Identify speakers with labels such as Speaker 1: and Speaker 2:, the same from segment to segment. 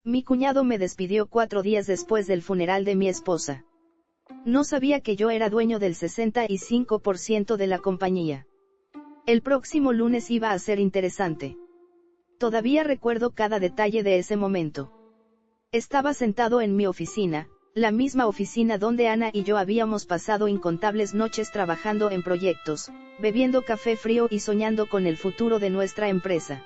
Speaker 1: Mi cuñado me despidió 4 días después del funeral de mi esposa. No sabía que yo era dueño del 65% de la compañía. El próximo lunes iba a ser interesante. Todavía recuerdo cada detalle de ese momento. Estaba sentado en mi oficina, la misma oficina donde Ana y yo habíamos pasado incontables noches trabajando en proyectos, bebiendo café frío y soñando con el futuro de nuestra empresa.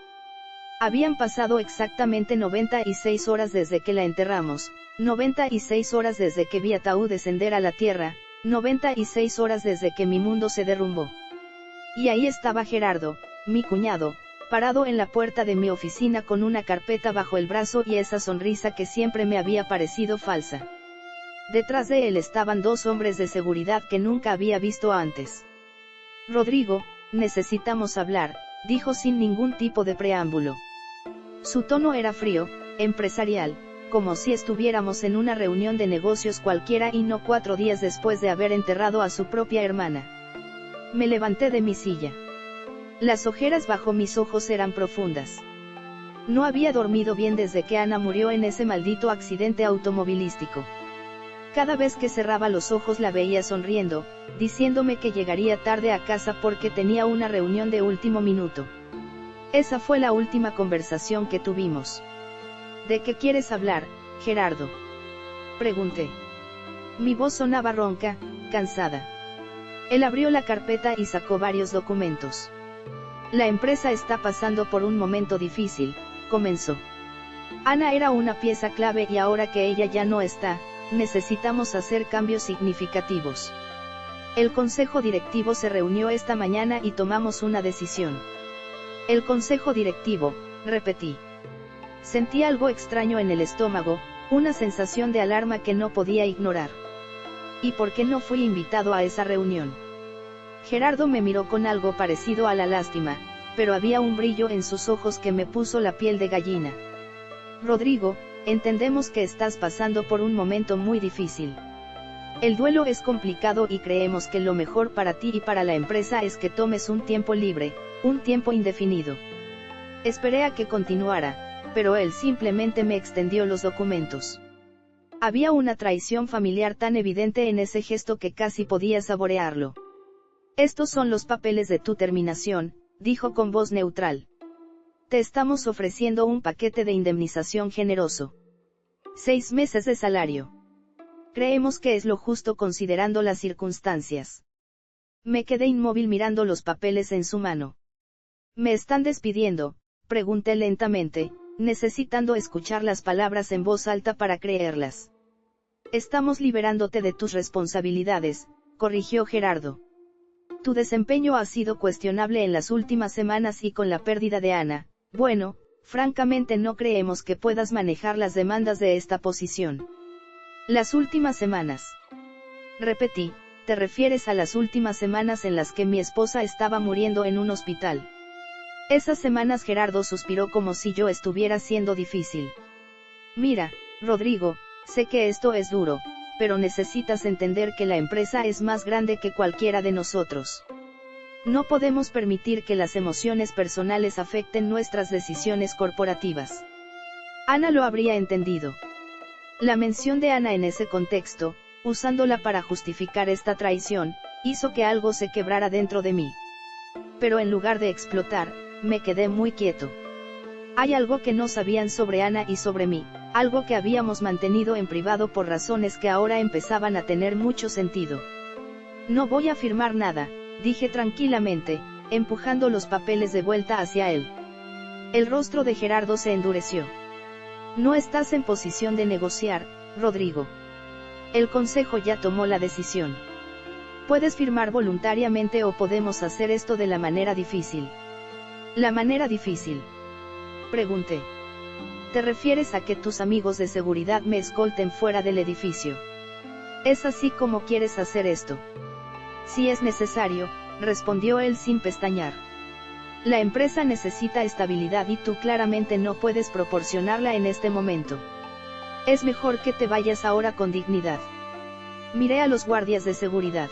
Speaker 1: Habían pasado exactamente 96 horas desde que la enterramos, 96 horas desde que vi ataúd descender a la tierra, 96 horas desde que mi mundo se derrumbó. Y ahí estaba Gerardo, mi cuñado, parado en la puerta de mi oficina con una carpeta bajo el brazo y esa sonrisa que siempre me había parecido falsa. Detrás de él estaban 2 hombres de seguridad que nunca había visto antes. Rodrigo, necesitamos hablar, dijo sin ningún tipo de preámbulo. Su tono era frío, empresarial, como si estuviéramos en una reunión de negocios cualquiera y no 4 días después de haber enterrado a su propia hermana. Me levanté de mi silla. Las ojeras bajo mis ojos eran profundas. No había dormido bien desde que Ana murió en ese maldito accidente automovilístico. Cada vez que cerraba los ojos la veía sonriendo, diciéndome que llegaría tarde a casa porque tenía una reunión de último minuto. Esa fue la última conversación que tuvimos. ¿De qué quieres hablar, Gerardo?, pregunté. Mi voz sonaba ronca, cansada. Él abrió la carpeta y sacó varios documentos. La empresa está pasando por un momento difícil, comenzó. Ana era una pieza clave y ahora que ella ya no está, necesitamos hacer cambios significativos. El consejo directivo se reunió esta mañana y tomamos una decisión. El consejo directivo, repetí. Sentí algo extraño en el estómago, una sensación de alarma que no podía ignorar. ¿Y por qué no fui invitado a esa reunión? Gerardo me miró con algo parecido a la lástima, pero había un brillo en sus ojos que me puso la piel de gallina. Rodrigo, entendemos que estás pasando por un momento muy difícil. El duelo es complicado y creemos que lo mejor para ti y para la empresa es que tomes un tiempo libre, un tiempo indefinido. Esperé a que continuara, pero él simplemente me extendió los documentos. Había una traición familiar tan evidente en ese gesto que casi podía saborearlo. Estos son los papeles de tu terminación, dijo con voz neutral. Te estamos ofreciendo un paquete de indemnización generoso. 6 meses de salario. Creemos que es lo justo considerando las circunstancias. Me quedé inmóvil mirando los papeles en su mano. ¿Me están despidiendo?, pregunté lentamente, necesitando escuchar las palabras en voz alta para creerlas. Estamos liberándote de tus responsabilidades, corrigió Gerardo. Tu desempeño ha sido cuestionable en las últimas semanas y con la pérdida de Ana, bueno, francamente no creemos que puedas manejar las demandas de esta posición. Las últimas semanas. Repetí, ¿te refieres a las últimas semanas en las que mi esposa estaba muriendo en un hospital? Esas semanas. Gerardo suspiró como si yo estuviera siendo difícil. Mira, Rodrigo, sé que esto es duro, pero necesitas entender que la empresa es más grande que cualquiera de nosotros. No podemos permitir que las emociones personales afecten nuestras decisiones corporativas. Ana lo habría entendido. La mención de Ana en ese contexto, usándola para justificar esta traición, hizo que algo se quebrara dentro de mí. Pero en lugar de explotar, me quedé muy quieto. Hay algo que no sabían sobre Ana y sobre mí, algo que habíamos mantenido en privado por razones que ahora empezaban a tener mucho sentido. No voy a firmar nada, dije tranquilamente, empujando los papeles de vuelta hacia él. El rostro de Gerardo se endureció. No estás en posición de negociar, Rodrigo. El consejo ya tomó la decisión. Puedes firmar voluntariamente o podemos hacer esto de la manera difícil. ¿La manera difícil?, pregunté. ¿Te refieres a que tus amigos de seguridad me escolten fuera del edificio? ¿Es así como quieres hacer esto? Si es necesario, respondió él sin pestañear. La empresa necesita estabilidad y tú claramente no puedes proporcionarla en este momento. Es mejor que te vayas ahora con dignidad. Miré a los guardias de seguridad.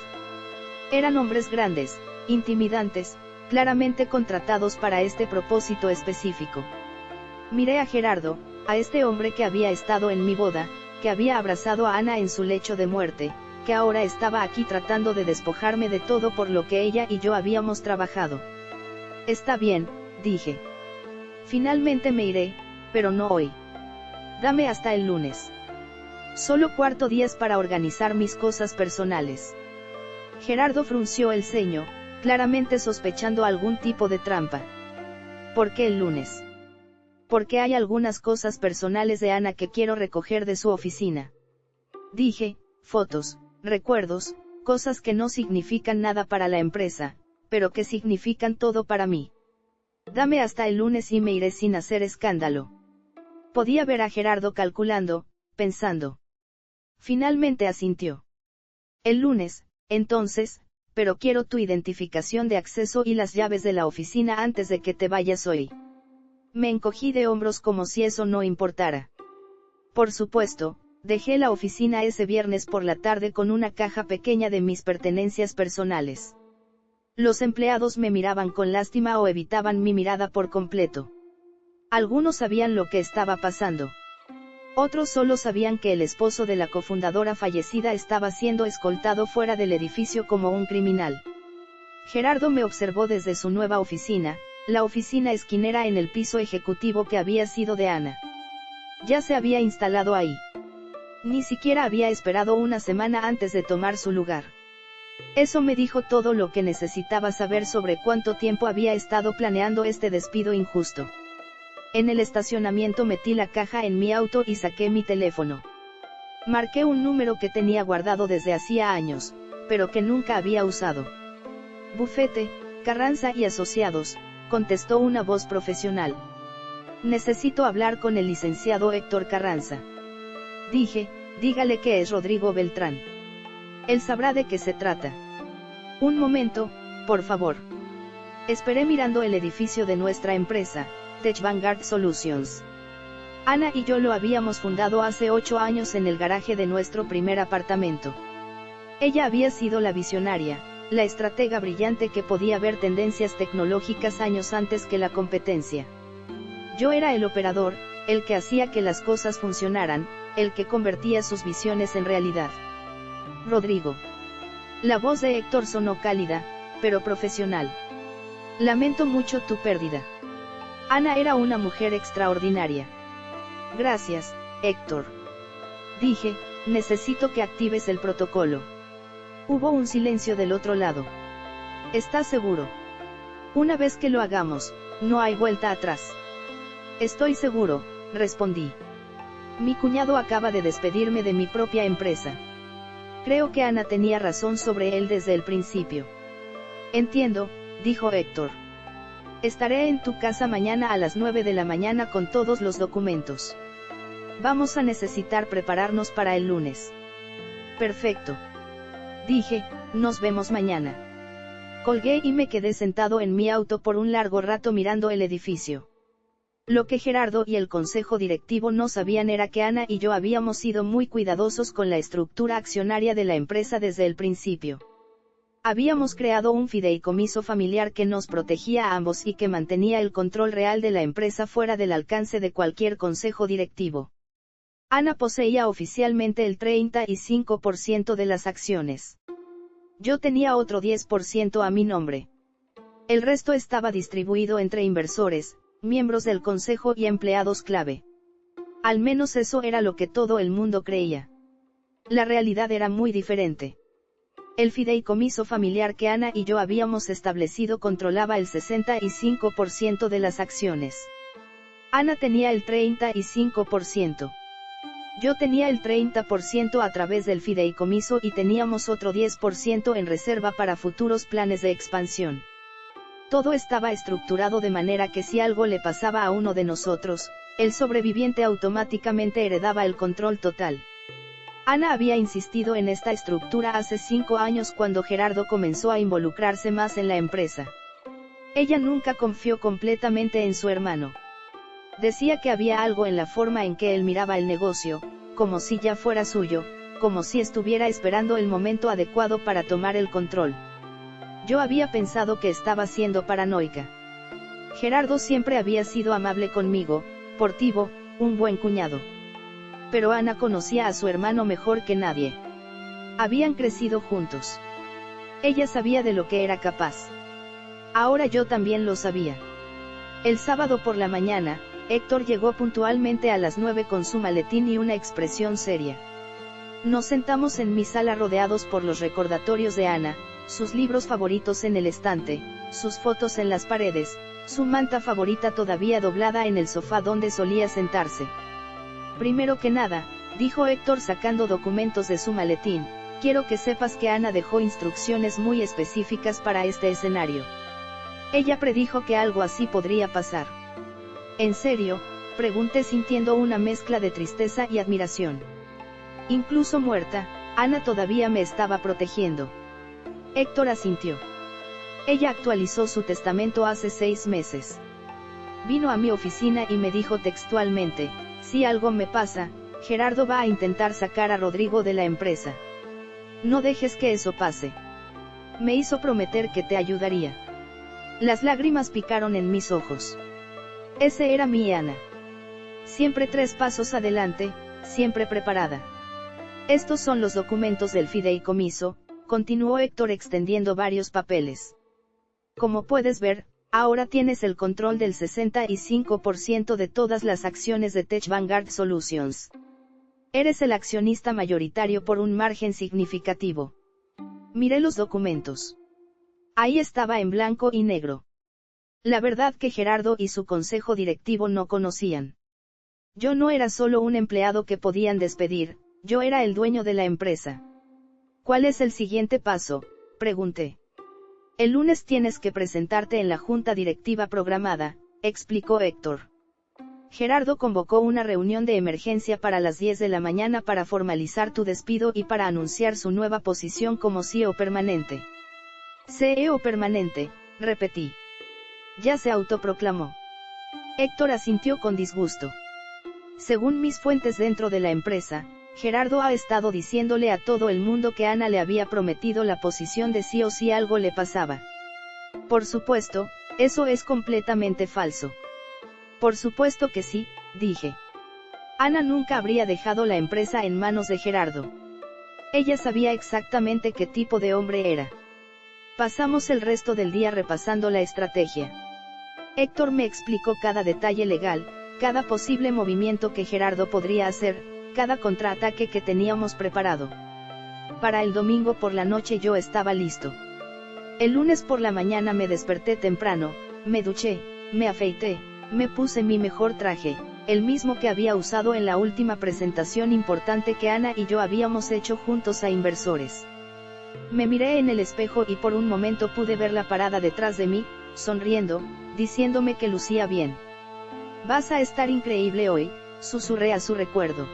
Speaker 1: Eran hombres grandes, intimidantes, claramente contratados para este propósito específico. Miré a Gerardo, A este hombre que había estado en mi boda, que había abrazado a Ana en su lecho de muerte, que ahora estaba aquí tratando de despojarme de todo por lo que ella y yo habíamos trabajado. Está bien, dije. Finalmente me iré, pero no hoy. Dame hasta el lunes. Solo 4 días para organizar mis cosas personales. Gerardo frunció el ceño, claramente sospechando algún tipo de trampa. ¿Por qué el lunes? Porque hay algunas cosas personales de Ana que quiero recoger de su oficina. Dije, fotos, recuerdos, cosas que no significan nada para la empresa, pero que significan todo para mí. Dame hasta el lunes y me iré sin hacer escándalo. Podía ver a Gerardo calculando, pensando. Finalmente asintió. El lunes, entonces, pero quiero tu identificación de acceso y las llaves de la oficina antes de que te vayas hoy. Me encogí de hombros como si eso no importara. Por supuesto, dejé la oficina ese viernes por la tarde con una caja pequeña de mis pertenencias personales. Los empleados me miraban con lástima o evitaban mi mirada por completo. Algunos sabían lo que estaba pasando. Otros solo sabían que el esposo de la cofundadora fallecida estaba siendo escoltado fuera del edificio como un criminal. Gerardo me observó desde su nueva oficina, la oficina esquinera en el piso ejecutivo que había sido de Ana. Ya se había instalado ahí. Ni siquiera había esperado una semana antes de tomar su lugar. Eso me dijo todo lo que necesitaba saber sobre cuánto tiempo había estado planeando este despido injusto. En el estacionamiento metí la caja en mi auto y saqué mi teléfono. Marqué un número que tenía guardado desde hacía años, pero que nunca había usado. Bufete, Carranza y Asociados, contestó una voz profesional. Necesito hablar con el licenciado Héctor Carranza. Dije, dígale que es Rodrigo Beltrán. Él sabrá de qué se trata. Un momento, por favor. Esperé mirando el edificio de nuestra empresa, Tech Vanguard Solutions. Ana y yo lo habíamos fundado hace 8 años en el garaje de nuestro primer apartamento. Ella había sido la visionaria, la estratega brillante que podía ver tendencias tecnológicas años antes que la competencia. Yo era el operador, el que hacía que las cosas funcionaran, el que convertía sus visiones en realidad. Rodrigo. La voz de Héctor sonó cálida, pero profesional. Lamento mucho tu pérdida. Ana era una mujer extraordinaria. Gracias, Héctor. Dije, necesito que actives el protocolo. Hubo un silencio del otro lado. ¿Estás seguro? Una vez que lo hagamos, no hay vuelta atrás. Estoy seguro, respondí. Mi cuñado acaba de despedirme de mi propia empresa. Creo que Ana tenía razón sobre él desde el principio. Entiendo, dijo Héctor. Estaré en tu casa mañana a las 9 de la mañana con todos los documentos. Vamos a necesitar prepararnos para el lunes. Perfecto. Dije, nos vemos mañana. Colgué y me quedé sentado en mi auto por un largo rato mirando el edificio. Lo que Gerardo y el consejo directivo no sabían era que Ana y yo habíamos sido muy cuidadosos con la estructura accionaria de la empresa desde el principio. Habíamos creado un fideicomiso familiar que nos protegía a ambos y que mantenía el control real de la empresa fuera del alcance de cualquier consejo directivo. Ana poseía oficialmente el 35% de las acciones. Yo tenía otro 10% a mi nombre. El resto estaba distribuido entre inversores, miembros del consejo y empleados clave. Al menos eso era lo que todo el mundo creía. La realidad era muy diferente. El fideicomiso familiar que Ana y yo habíamos establecido controlaba el 65% de las acciones. Ana tenía el 35%. Yo tenía el 30% a través del fideicomiso y teníamos otro 10% en reserva para futuros planes de expansión. Todo estaba estructurado de manera que si algo le pasaba a uno de nosotros, el sobreviviente automáticamente heredaba el control total. Ana había insistido en esta estructura hace 5 años cuando Gerardo comenzó a involucrarse más en la empresa. Ella nunca confió completamente en su hermano. Decía que había algo en la forma en que él miraba el negocio, como si ya fuera suyo, como si estuviera esperando el momento adecuado para tomar el control. Yo había pensado que estaba siendo paranoica. Gerardo siempre había sido amable conmigo, portivo, un buen cuñado. Pero Ana conocía a su hermano mejor que nadie. Habían crecido juntos. Ella sabía de lo que era capaz. Ahora yo también lo sabía. El sábado por la mañana, Héctor llegó puntualmente a las 9 con su maletín y una expresión seria. Nos sentamos en mi sala rodeados por los recordatorios de Ana, sus libros favoritos en el estante, sus fotos en las paredes, su manta favorita todavía doblada en el sofá donde solía sentarse. Primero que nada, dijo Héctor sacando documentos de su maletín, quiero que sepas que Ana dejó instrucciones muy específicas para este escenario. Ella predijo que algo así podría pasar. ¿En serio?, pregunté sintiendo una mezcla de tristeza y admiración. Incluso muerta, Ana todavía me estaba protegiendo. Héctor asintió. Ella actualizó su testamento hace 6 meses. Vino a mi oficina y me dijo textualmente, si algo me pasa, Gerardo va a intentar sacar a Rodrigo de la empresa. No dejes que eso pase. Me hizo prometer que te ayudaría. Las lágrimas picaron en mis ojos. Ese era mi Ana. Siempre 3 pasos adelante, siempre preparada. Estos son los documentos del fideicomiso, continuó Héctor extendiendo varios papeles. Como puedes ver, ahora tienes el control del 65% de todas las acciones de Tech Vanguard Solutions. Eres el accionista mayoritario por un margen significativo. Miré los documentos. Ahí estaba en blanco y negro. La verdad que Gerardo y su consejo directivo no conocían. Yo no era solo un empleado que podían despedir, yo era el dueño de la empresa. ¿Cuál es el siguiente paso?, pregunté. El lunes tienes que presentarte en la junta directiva programada, explicó Héctor. Gerardo convocó una reunión de emergencia para las 10 de la mañana para formalizar tu despido y para anunciar su nueva posición como CEO permanente. CEO permanente, repetí. Ya se autoproclamó. Héctor asintió con disgusto. Según mis fuentes dentro de la empresa, Gerardo ha estado diciéndole a todo el mundo que Ana le había prometido la posición de CEO si algo le pasaba. Por supuesto, eso es completamente falso. Por supuesto que sí, dije. Ana nunca habría dejado la empresa en manos de Gerardo. Ella sabía exactamente qué tipo de hombre era. Pasamos el resto del día repasando la estrategia. Héctor me explicó cada detalle legal, cada posible movimiento que Gerardo podría hacer, cada contraataque que teníamos preparado. Para el domingo por la noche yo estaba listo. El lunes por la mañana me desperté temprano, me duché, me afeité, me puse mi mejor traje, el mismo que había usado en la última presentación importante que Ana y yo habíamos hecho juntos a inversores. Me miré en el espejo y por un momento pude verla parada detrás de mí, sonriendo, diciéndome que lucía bien. Vas a estar increíble hoy, susurré a su recuerdo.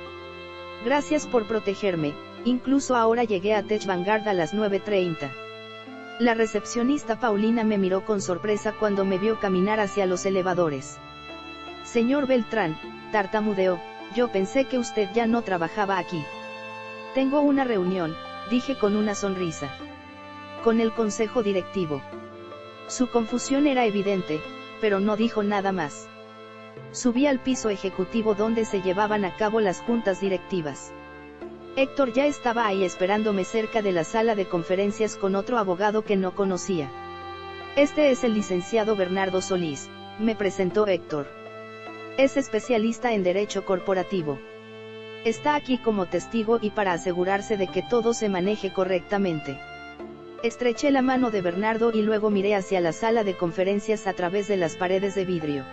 Speaker 1: Gracias por protegerme, incluso ahora llegué a Tech Vanguard a las 9:30. La recepcionista Paulina me miró con sorpresa cuando me vio caminar hacia los elevadores. Señor Beltrán, tartamudeó, yo pensé que usted ya no trabajaba aquí. Tengo una reunión, dije con una sonrisa. Con el consejo directivo. Su confusión era evidente, pero no dijo nada más. Subí al piso ejecutivo donde se llevaban a cabo las juntas directivas. Héctor ya estaba ahí esperándome cerca de la sala de conferencias con otro abogado que no conocía. Este es el licenciado Bernardo Solís, me presentó Héctor. Es especialista en derecho corporativo. Está aquí como testigo y para asegurarse de que todo se maneje correctamente. Estreché la mano de Bernardo y luego miré hacia la sala de conferencias a través de las paredes de vidrio.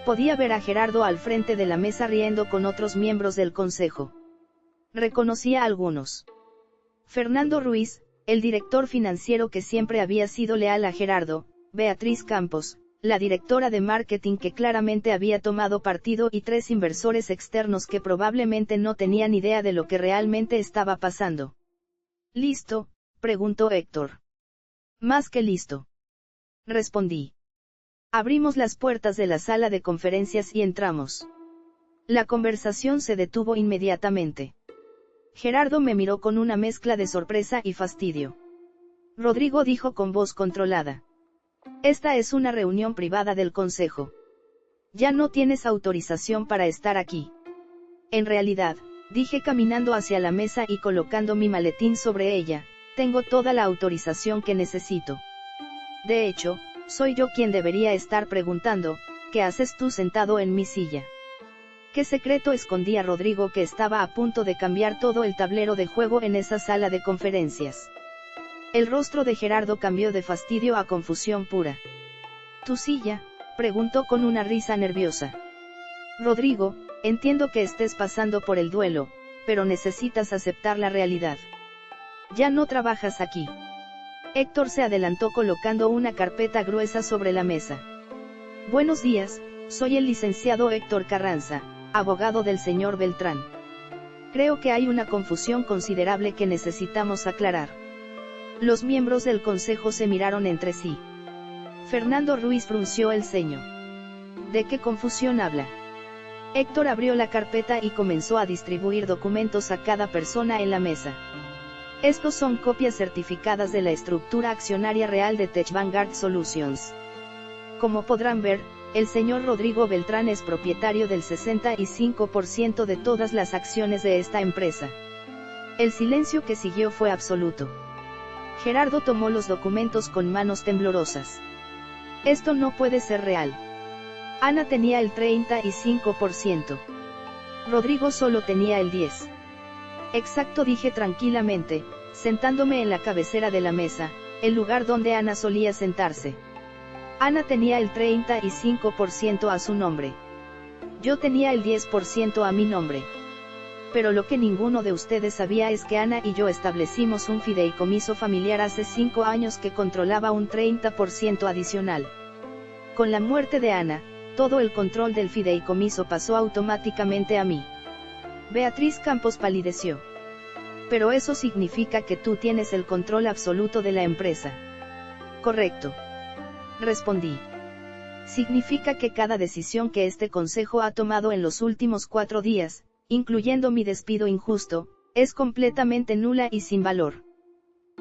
Speaker 1: Podía ver a Gerardo al frente de la mesa riendo con otros miembros del consejo. Reconocía a algunos. Fernando Ruiz, el director financiero que siempre había sido leal a Gerardo, Beatriz Campos, la directora de marketing que claramente había tomado partido y 3 inversores externos que probablemente no tenían idea de lo que realmente estaba pasando. ¿Listo?, preguntó Héctor. Más que listo. Respondí. Abrimos las puertas de la sala de conferencias y entramos. La conversación se detuvo inmediatamente. Gerardo me miró con una mezcla de sorpresa y fastidio. Rodrigo dijo con voz controlada. Esta es una reunión privada del consejo. Ya no tienes autorización para estar aquí. En realidad, dije caminando hacia la mesa y colocando mi maletín sobre ella, tengo toda la autorización que necesito. De hecho, soy yo quien debería estar preguntando, ¿qué haces tú sentado en mi silla? ¿Qué secreto escondía Rodrigo que estaba a punto de cambiar todo el tablero de juego en esa sala de conferencias? El rostro de Gerardo cambió de fastidio a confusión pura. ¿Tu silla?, preguntó con una risa nerviosa. Rodrigo, entiendo que estés pasando por el duelo, pero necesitas aceptar la realidad. Ya no trabajas aquí. Héctor se adelantó colocando una carpeta gruesa sobre la mesa. Buenos días, soy el licenciado Héctor Carranza, abogado del señor Beltrán. Creo que hay una confusión considerable que necesitamos aclarar. Los miembros del consejo se miraron entre sí. Fernando Ruiz frunció el ceño. ¿De qué confusión habla? Héctor abrió la carpeta y comenzó a distribuir documentos a cada persona en la mesa. Estos son copias certificadas de la estructura accionaria real de Tech Vanguard Solutions. Como podrán ver, el señor Rodrigo Beltrán es propietario del 65% de todas las acciones de esta empresa. El silencio que siguió fue absoluto. Gerardo tomó los documentos con manos temblorosas. Esto no puede ser real. Ana tenía el 35%. Rodrigo solo tenía el 10%. Exacto, dije tranquilamente, sentándome en la cabecera de la mesa, el lugar donde Ana solía sentarse. Ana tenía el 35% a su nombre. Yo tenía el 10% a mi nombre. Pero lo que ninguno de ustedes sabía es que Ana y yo establecimos un fideicomiso familiar hace 5 años que controlaba un 30% adicional. Con la muerte de Ana, todo el control del fideicomiso pasó automáticamente a mí. Beatriz Campos palideció. Pero eso significa que tú tienes el control absoluto de la empresa. Correcto. Respondí. Significa que cada decisión que este consejo ha tomado en los últimos 4 días, incluyendo mi despido injusto, es completamente nula y sin valor.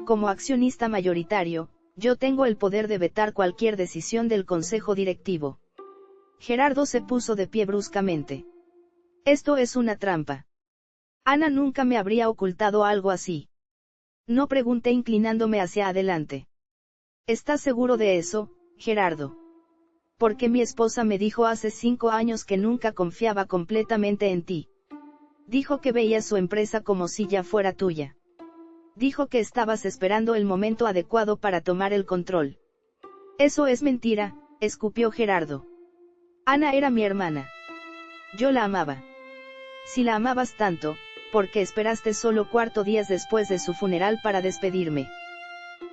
Speaker 1: Como accionista mayoritario, yo tengo el poder de vetar cualquier decisión del consejo directivo. Gerardo se puso de pie bruscamente. Esto es una trampa. Ana nunca me habría ocultado algo así. No, pregunté inclinándome hacia adelante. ¿Estás seguro de eso, Gerardo? Porque mi esposa me dijo hace 5 años que nunca confiaba completamente en ti. Dijo que veías su empresa como si ya fuera tuya. Dijo que estabas esperando el momento adecuado para tomar el control. Eso es mentira, escupió Gerardo. Ana era mi hermana. Yo la amaba. Si la amabas tanto, ¿por qué esperaste solo 4 días después de su funeral para despedirme?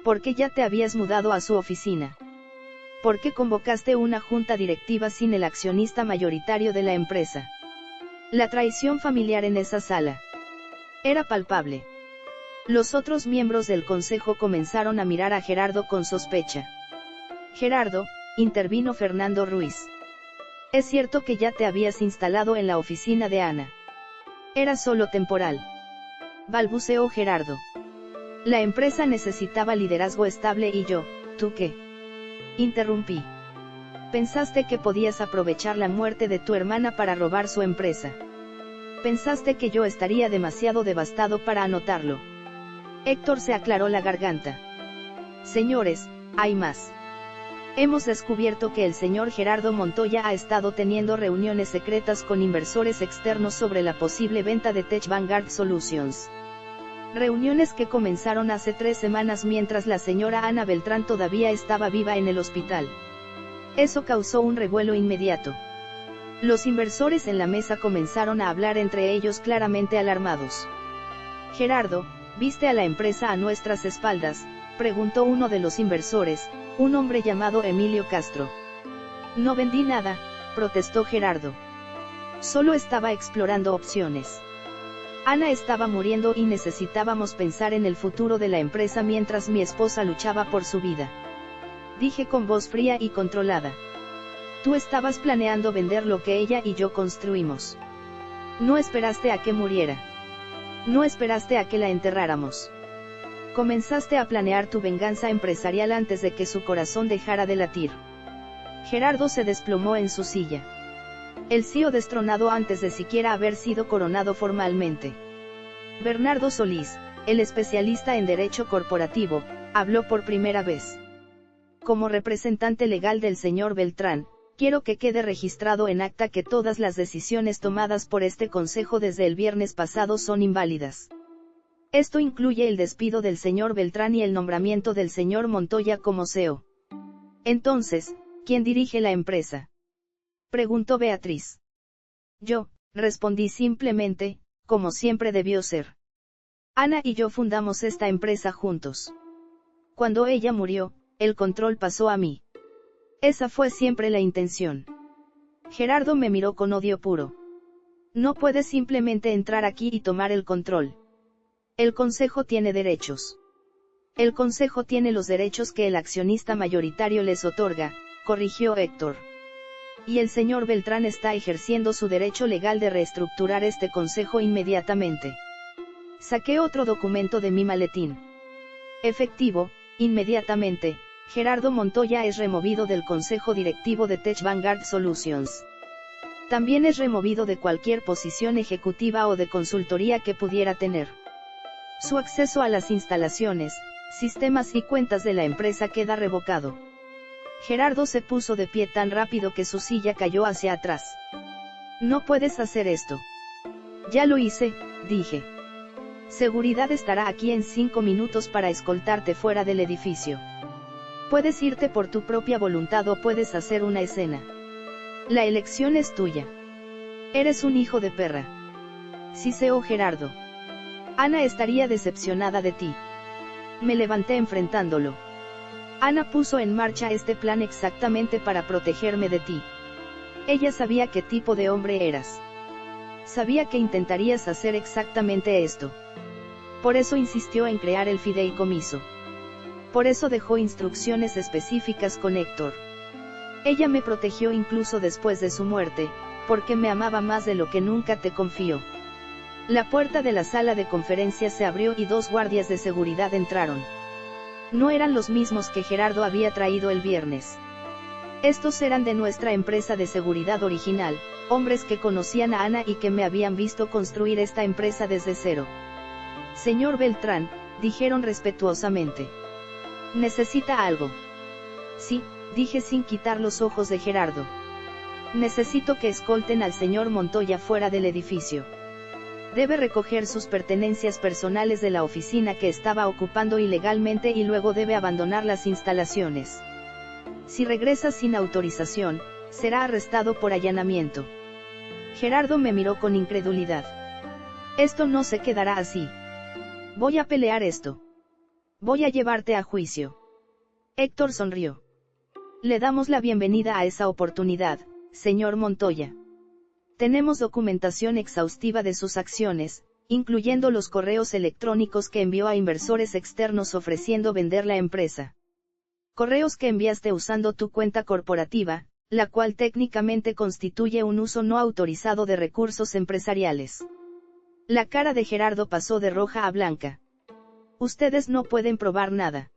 Speaker 1: ¿Por qué ya te habías mudado a su oficina? ¿Por qué convocaste una junta directiva sin el accionista mayoritario de la empresa? La traición familiar en esa sala era palpable. Los otros miembros del consejo comenzaron a mirar a Gerardo con sospecha. Gerardo, intervino Fernando Ruiz. Es cierto que ya te habías instalado en la oficina de Ana. Era solo temporal. Balbuceó Gerardo. La empresa necesitaba liderazgo estable y yo, ¿tú qué? Interrumpí. Pensaste que podías aprovechar la muerte de tu hermana para robar su empresa. Pensaste que yo estaría demasiado devastado para anotarlo. Héctor se aclaró la garganta. Señores, hay más. Hemos descubierto que el señor Gerardo Montoya ha estado teniendo reuniones secretas con inversores externos sobre la posible venta de Tech Vanguard Solutions. Reuniones que comenzaron hace 3 semanas mientras la señora Ana Beltrán todavía estaba viva en el hospital. Eso causó un revuelo inmediato. Los inversores en la mesa comenzaron a hablar entre ellos claramente alarmados. Gerardo, ¿viste a la empresa a nuestras espaldas?, preguntó uno de los inversores, un hombre llamado Emilio Castro. No vendí nada, protestó Gerardo. Solo estaba explorando opciones. Ana estaba muriendo y necesitábamos pensar en el futuro de la empresa mientras mi esposa luchaba por su vida. Dije con voz fría y controlada. Tú estabas planeando vender lo que ella y yo construimos. No esperaste a que muriera. No esperaste a que la enterráramos. Comenzaste a planear tu venganza empresarial antes de que su corazón dejara de latir. Gerardo se desplomó en su silla. El CEO destronado antes de siquiera haber sido coronado formalmente. Bernardo Solís, el especialista en derecho corporativo, habló por primera vez. Como representante legal del señor Beltrán, quiero que quede registrado en acta que todas las decisiones tomadas por este consejo desde el viernes pasado son inválidas. Esto incluye el despido del señor Beltrán y el nombramiento del señor Montoya como CEO. Entonces, ¿quién dirige la empresa?, preguntó Beatriz. Yo, respondí simplemente, como siempre debió ser. Ana y yo fundamos esta empresa juntos. Cuando ella murió, el control pasó a mí. Esa fue siempre la intención. Gerardo me miró con odio puro. No puedes simplemente entrar aquí y tomar el control. El consejo tiene derechos. El consejo tiene los derechos que el accionista mayoritario les otorga, corrigió Héctor. Y el señor Beltrán está ejerciendo su derecho legal de reestructurar este consejo inmediatamente. Saqué otro documento de mi maletín. Efectivo, inmediatamente, Gerardo Montoya es removido del consejo directivo de Tech Vanguard Solutions. También es removido de cualquier posición ejecutiva o de consultoría que pudiera tener. Su acceso a las instalaciones, sistemas y cuentas de la empresa queda revocado. Gerardo se puso de pie tan rápido que su silla cayó hacia atrás. No puedes hacer esto. Ya lo hice, dije. Seguridad estará aquí en 5 minutos para escoltarte fuera del edificio. Puedes irte por tu propia voluntad o puedes hacer una escena. La elección es tuya. Eres un hijo de perra. Siseó Gerardo. Ana estaría decepcionada de ti. Me levanté enfrentándolo. Ana puso en marcha este plan exactamente para protegerme de ti. Ella sabía qué tipo de hombre eras. Sabía que intentarías hacer exactamente esto. Por eso insistió en crear el fideicomiso. Por eso dejó instrucciones específicas con Héctor. Ella me protegió incluso después de su muerte, porque me amaba más de lo que nunca te confió. La puerta de la sala de conferencias se abrió y 2 guardias de seguridad entraron. No eran los mismos que Gerardo había traído el viernes. Estos eran de nuestra empresa de seguridad original, hombres que conocían a Ana y que me habían visto construir esta empresa desde cero. Señor Beltrán, dijeron respetuosamente. ¿Necesita algo? Sí, dije sin quitar los ojos de Gerardo. Necesito que escolten al señor Montoya fuera del edificio. Debe recoger sus pertenencias personales de la oficina que estaba ocupando ilegalmente y luego debe abandonar las instalaciones. Si regresa sin autorización, será arrestado por allanamiento. Gerardo me miró con incredulidad. Esto no se quedará así. Voy a pelear esto. Voy a llevarte a juicio. Héctor sonrió. Le damos la bienvenida a esa oportunidad, señor Montoya. Tenemos documentación exhaustiva de sus acciones, incluyendo los correos electrónicos que envió a inversores externos ofreciendo vender la empresa. Correos que enviaste usando tu cuenta corporativa, la cual técnicamente constituye un uso no autorizado de recursos empresariales. La cara de Gerardo pasó de roja a blanca. Ustedes no pueden probar nada.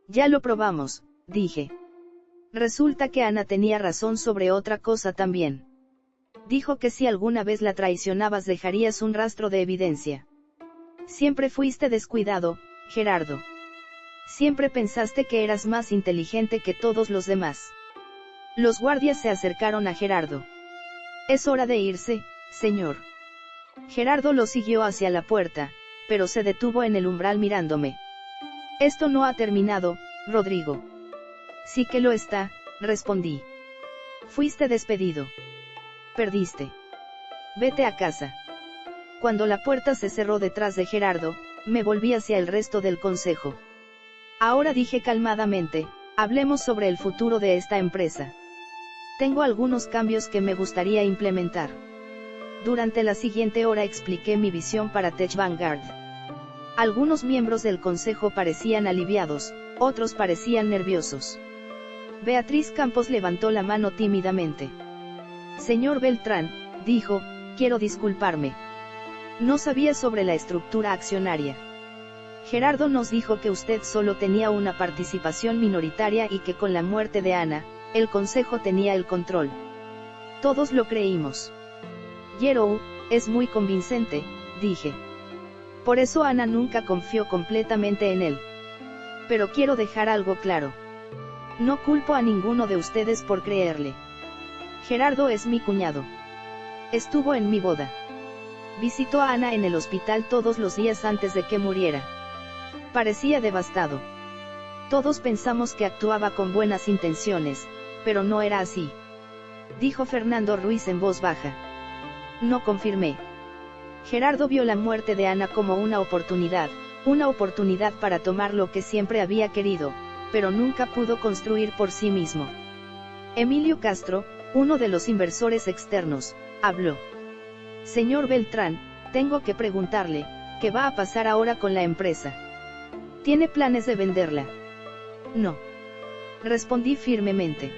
Speaker 1: Ya lo probamos, dije. Resulta que Ana tenía razón sobre otra cosa también. Dijo que si alguna vez la traicionabas dejarías un rastro de evidencia. Siempre fuiste descuidado, Gerardo. Siempre pensaste que eras más inteligente que todos los demás. Los guardias se acercaron a Gerardo. Es hora de irse, señor. Gerardo lo siguió hacia la puerta, pero se detuvo en el umbral mirándome. Esto no ha terminado, Rodrigo. Sí que lo está, respondí. Fuiste despedido. Perdiste. Vete a casa. Cuando la puerta se cerró detrás de Gerardo, me volví hacia el resto del consejo. Ahora dije calmadamente, hablemos sobre el futuro de esta empresa. Tengo algunos cambios que me gustaría implementar. Durante la siguiente hora expliqué mi visión para Tech Vanguard. Algunos miembros del consejo parecían aliviados, otros parecían nerviosos. Beatriz Campos levantó la mano tímidamente. Señor Beltrán, dijo, quiero disculparme. No sabía sobre la estructura accionaria. Gerardo nos dijo que usted solo tenía una participación minoritaria y que con la muerte de Ana, el consejo tenía el control. Todos lo creímos. Yarrow es muy convincente, dije. Por eso Ana nunca confió completamente en él. Pero quiero dejar algo claro. No culpo a ninguno de ustedes por creerle. Gerardo es mi cuñado. Estuvo en mi boda. Visitó a Ana en el hospital todos los días antes de que muriera. Parecía devastado. Todos pensamos que actuaba con buenas intenciones, pero no era así. Dijo Fernando Ruiz en voz baja. No confirmé. Gerardo vio la muerte de Ana como una oportunidad para tomar lo que siempre había querido, pero nunca pudo construir por sí mismo. Emilio Castro, uno de los inversores externos, habló. Señor Beltrán, tengo que preguntarle, ¿qué va a pasar ahora con la empresa? ¿Tiene planes de venderla? No. Respondí firmemente.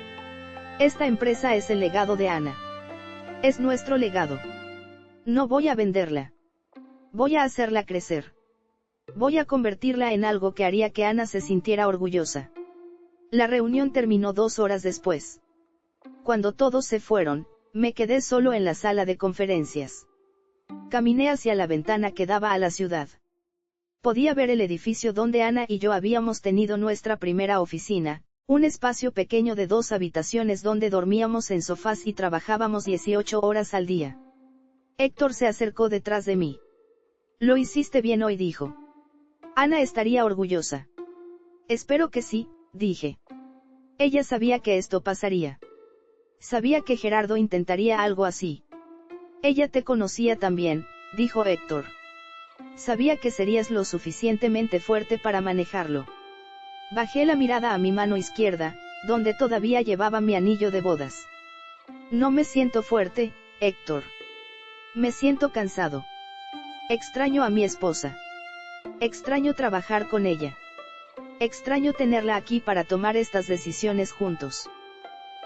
Speaker 1: Esta empresa es el legado de Ana. Es nuestro legado. No voy a venderla. Voy a hacerla crecer. Voy a convertirla en algo que haría que Ana se sintiera orgullosa. La reunión terminó 2 horas después. Cuando todos se fueron, me quedé solo en la sala de conferencias. Caminé hacia la ventana que daba a la ciudad. Podía ver el edificio donde Ana y yo habíamos tenido nuestra primera oficina, un espacio pequeño de 2 habitaciones donde dormíamos en sofás y trabajábamos 18 horas al día. Héctor se acercó detrás de mí. Lo hiciste bien hoy, dijo. Ana estaría orgullosa. Espero que sí, dije. Ella sabía que esto pasaría. Sabía que Gerardo intentaría algo así. Ella te conocía también, dijo Héctor. Sabía que serías lo suficientemente fuerte para manejarlo. Bajé la mirada a mi mano izquierda, donde todavía llevaba mi anillo de bodas. No me siento fuerte, Héctor. Me siento cansado. Extraño a mi esposa. Extraño trabajar con ella. Extraño tenerla aquí para tomar estas decisiones juntos.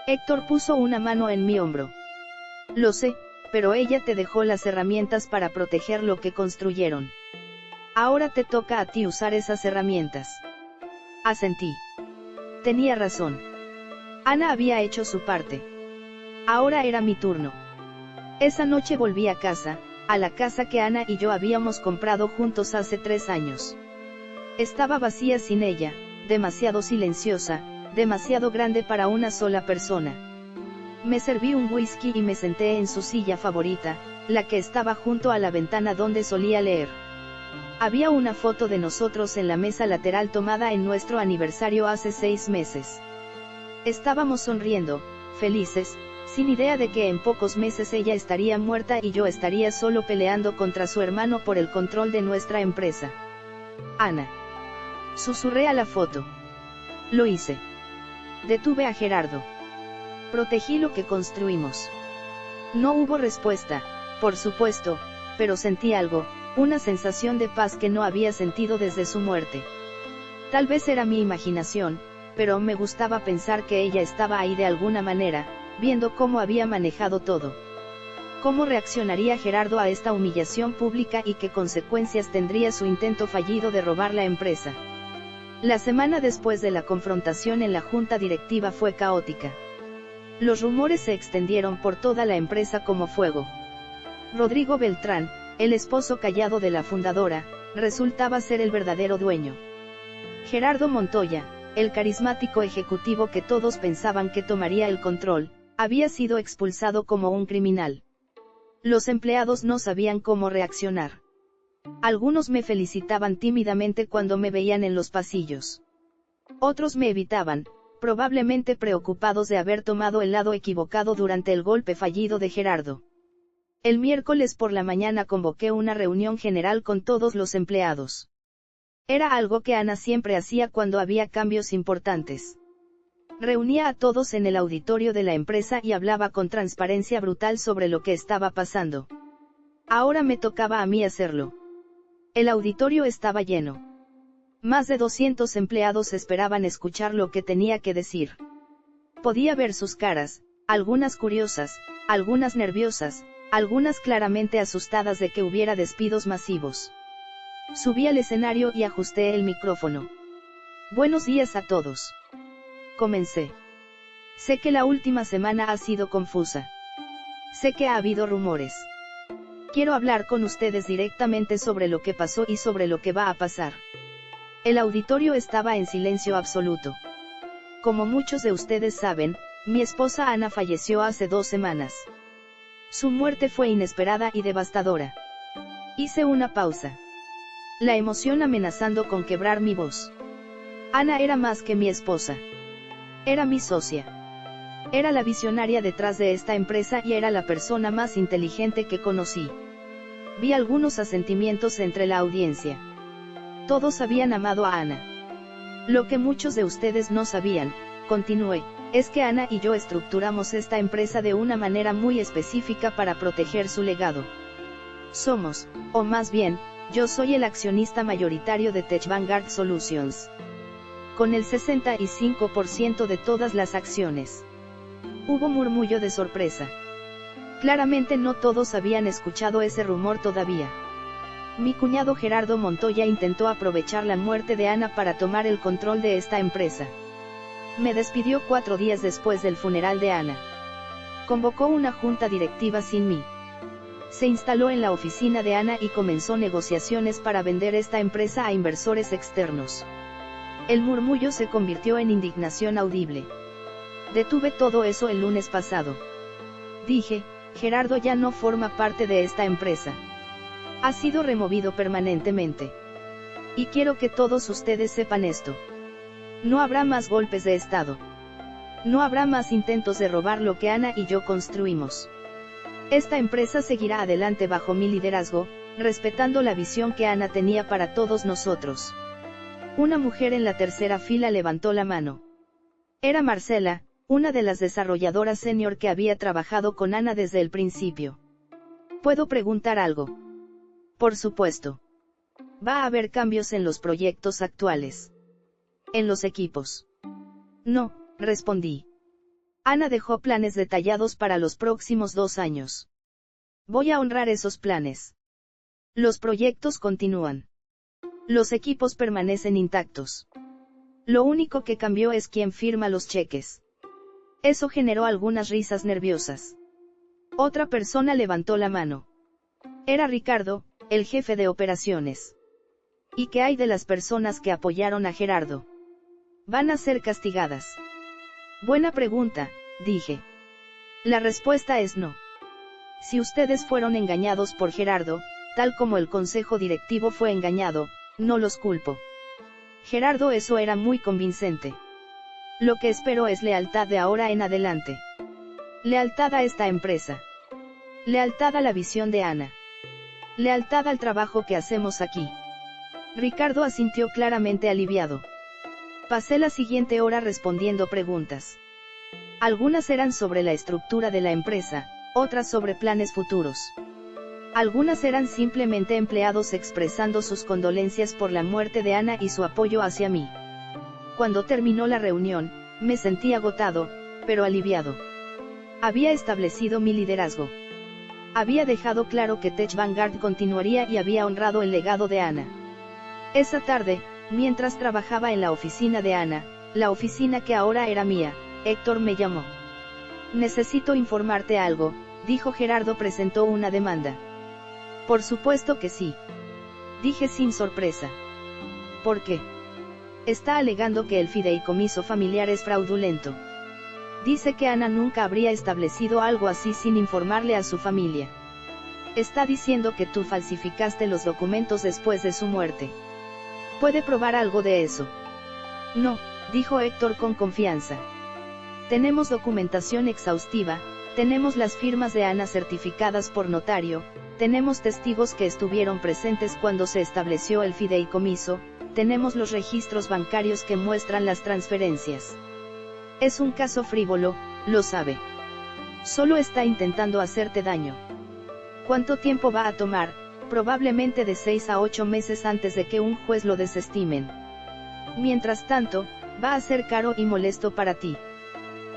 Speaker 1: Héctor puso una mano en mi hombro. Lo sé, pero ella te dejó las herramientas para proteger lo que construyeron. Ahora te toca a ti usar esas herramientas. Asentí. Tenía razón. Ana había hecho su parte. Ahora era mi turno. Esa noche volví a casa, a la casa que Ana y yo habíamos comprado juntos hace 3 años. Estaba vacía sin ella, demasiado silenciosa, demasiado grande para una sola persona. Me serví un whisky y me senté en su silla favorita, la que estaba junto a la ventana donde solía leer. Había una foto de nosotros en la mesa lateral tomada en nuestro aniversario hace 6 meses. Estábamos sonriendo, felices, sin idea de que en pocos meses ella estaría muerta y yo estaría solo peleando contra su hermano por el control de nuestra empresa. Ana. Susurré a la foto. Lo hice. Detuve a Gerardo. Protegí lo que construimos. No hubo respuesta, por supuesto, pero sentí algo, una sensación de paz que no había sentido desde su muerte. Tal vez era mi imaginación, pero me gustaba pensar que ella estaba ahí de alguna manera, viendo cómo había manejado todo. ¿Cómo reaccionaría Gerardo a esta humillación pública y qué consecuencias tendría su intento fallido de robar la empresa? La semana después de la confrontación en la junta directiva fue caótica. Los rumores se extendieron por toda la empresa como fuego. Rodrigo Beltrán, el esposo callado de la fundadora, resultaba ser el verdadero dueño. Gerardo Montoya, el carismático ejecutivo que todos pensaban que tomaría el control, había sido expulsado como un criminal. Los empleados no sabían cómo reaccionar. Algunos me felicitaban tímidamente cuando me veían en los pasillos. Otros me evitaban, probablemente preocupados de haber tomado el lado equivocado durante el golpe fallido de Gerardo. El miércoles por la mañana convoqué una reunión general con todos los empleados. Era algo que Ana siempre hacía cuando había cambios importantes. Reunía a todos en el auditorio de la empresa y hablaba con transparencia brutal sobre lo que estaba pasando. Ahora me tocaba a mí hacerlo. El auditorio estaba lleno. Más de 200 empleados esperaban escuchar lo que tenía que decir. Podía ver sus caras, algunas curiosas, algunas nerviosas, algunas claramente asustadas de que hubiera despidos masivos. Subí al escenario y ajusté el micrófono. Buenos días a todos. Comencé. Sé que la última semana ha sido confusa. Sé que ha habido rumores. Quiero hablar con ustedes directamente sobre lo que pasó y sobre lo que va a pasar. El auditorio estaba en silencio absoluto. Como muchos de ustedes saben, mi esposa Ana falleció hace 2 semanas. Su muerte fue inesperada y devastadora. Hice una pausa. La emoción amenazando con quebrar mi voz. Ana era más que mi esposa. Era mi socia. Era la visionaria detrás de esta empresa y era la persona más inteligente que conocí. Vi algunos asentimientos entre la audiencia. Todos habían amado a Ana. Lo que muchos de ustedes no sabían, continué, es que Ana y yo estructuramos esta empresa de una manera muy específica para proteger su legado. Somos, o más bien, yo soy el accionista mayoritario de Tech Vanguard Solutions. Con el 65% de todas las acciones. Hubo murmullo de sorpresa. Claramente no todos habían escuchado ese rumor todavía. Mi cuñado Gerardo Montoya intentó aprovechar la muerte de Ana para tomar el control de esta empresa. Me despidió 4 días después del funeral de Ana. Convocó una junta directiva sin mí. Se instaló en la oficina de Ana y comenzó negociaciones para vender esta empresa a inversores externos. El murmullo se convirtió en indignación audible. Detuve todo eso el lunes pasado. Dije, Gerardo ya no forma parte de esta empresa. Ha sido removido permanentemente. Y quiero que todos ustedes sepan esto. No habrá más golpes de Estado. No habrá más intentos de robar lo que Ana y yo construimos. Esta empresa seguirá adelante bajo mi liderazgo, respetando la visión que Ana tenía para todos nosotros. Una mujer en la tercera fila levantó la mano. Era Marcela, una de las desarrolladoras senior que había trabajado con Ana desde el principio. ¿Puedo preguntar algo? Por supuesto. ¿Va a haber cambios en los proyectos actuales? ¿En los equipos? No, respondí. Ana dejó planes detallados para los próximos 2 años. Voy a honrar esos planes. Los proyectos continúan. Los equipos permanecen intactos. Lo único que cambió es quién firma los cheques. Eso generó algunas risas nerviosas. Otra persona levantó la mano. Era Ricardo, el jefe de operaciones. ¿Y qué hay de las personas que apoyaron a Gerardo? ¿Van a ser castigadas? Buena pregunta, dije. La respuesta es no. Si ustedes fueron engañados por Gerardo, tal como el consejo directivo fue engañado, no los culpo. Gerardo, eso era muy convincente. Lo que espero es lealtad de ahora en adelante. Lealtad a esta empresa. Lealtad a la visión de Ana. Lealtad al trabajo que hacemos aquí. Ricardo asintió claramente aliviado. Pasé la siguiente hora respondiendo preguntas. Algunas eran sobre la estructura de la empresa, otras sobre planes futuros. Algunas eran simplemente empleados expresando sus condolencias por la muerte de Ana y su apoyo hacia mí. Cuando terminó la reunión, me sentí agotado, pero aliviado. Había establecido mi liderazgo. Había dejado claro que Tech Vanguard continuaría y había honrado el legado de Ana. Esa tarde, mientras trabajaba en la oficina de Ana, la oficina que ahora era mía, Héctor me llamó. Necesito informarte algo, dijo Gerardo. Presentó una demanda. Por supuesto que sí. Dije sin sorpresa. ¿Por qué? Está alegando que el fideicomiso familiar es fraudulento. Dice que Ana nunca habría establecido algo así sin informarle a su familia. Está diciendo que tú falsificaste los documentos después de su muerte. ¿Puede probar algo de eso? No, dijo Héctor con confianza. Tenemos documentación exhaustiva, tenemos las firmas de Ana certificadas por notario, tenemos testigos que estuvieron presentes cuando se estableció el fideicomiso, tenemos los registros bancarios que muestran las transferencias. Es un caso frívolo, lo sabe. Solo está intentando hacerte daño. ¿Cuánto tiempo va a tomar? Probablemente de 6 a 8 meses antes de que un juez lo desestimen. Mientras tanto, va a ser caro y molesto para ti.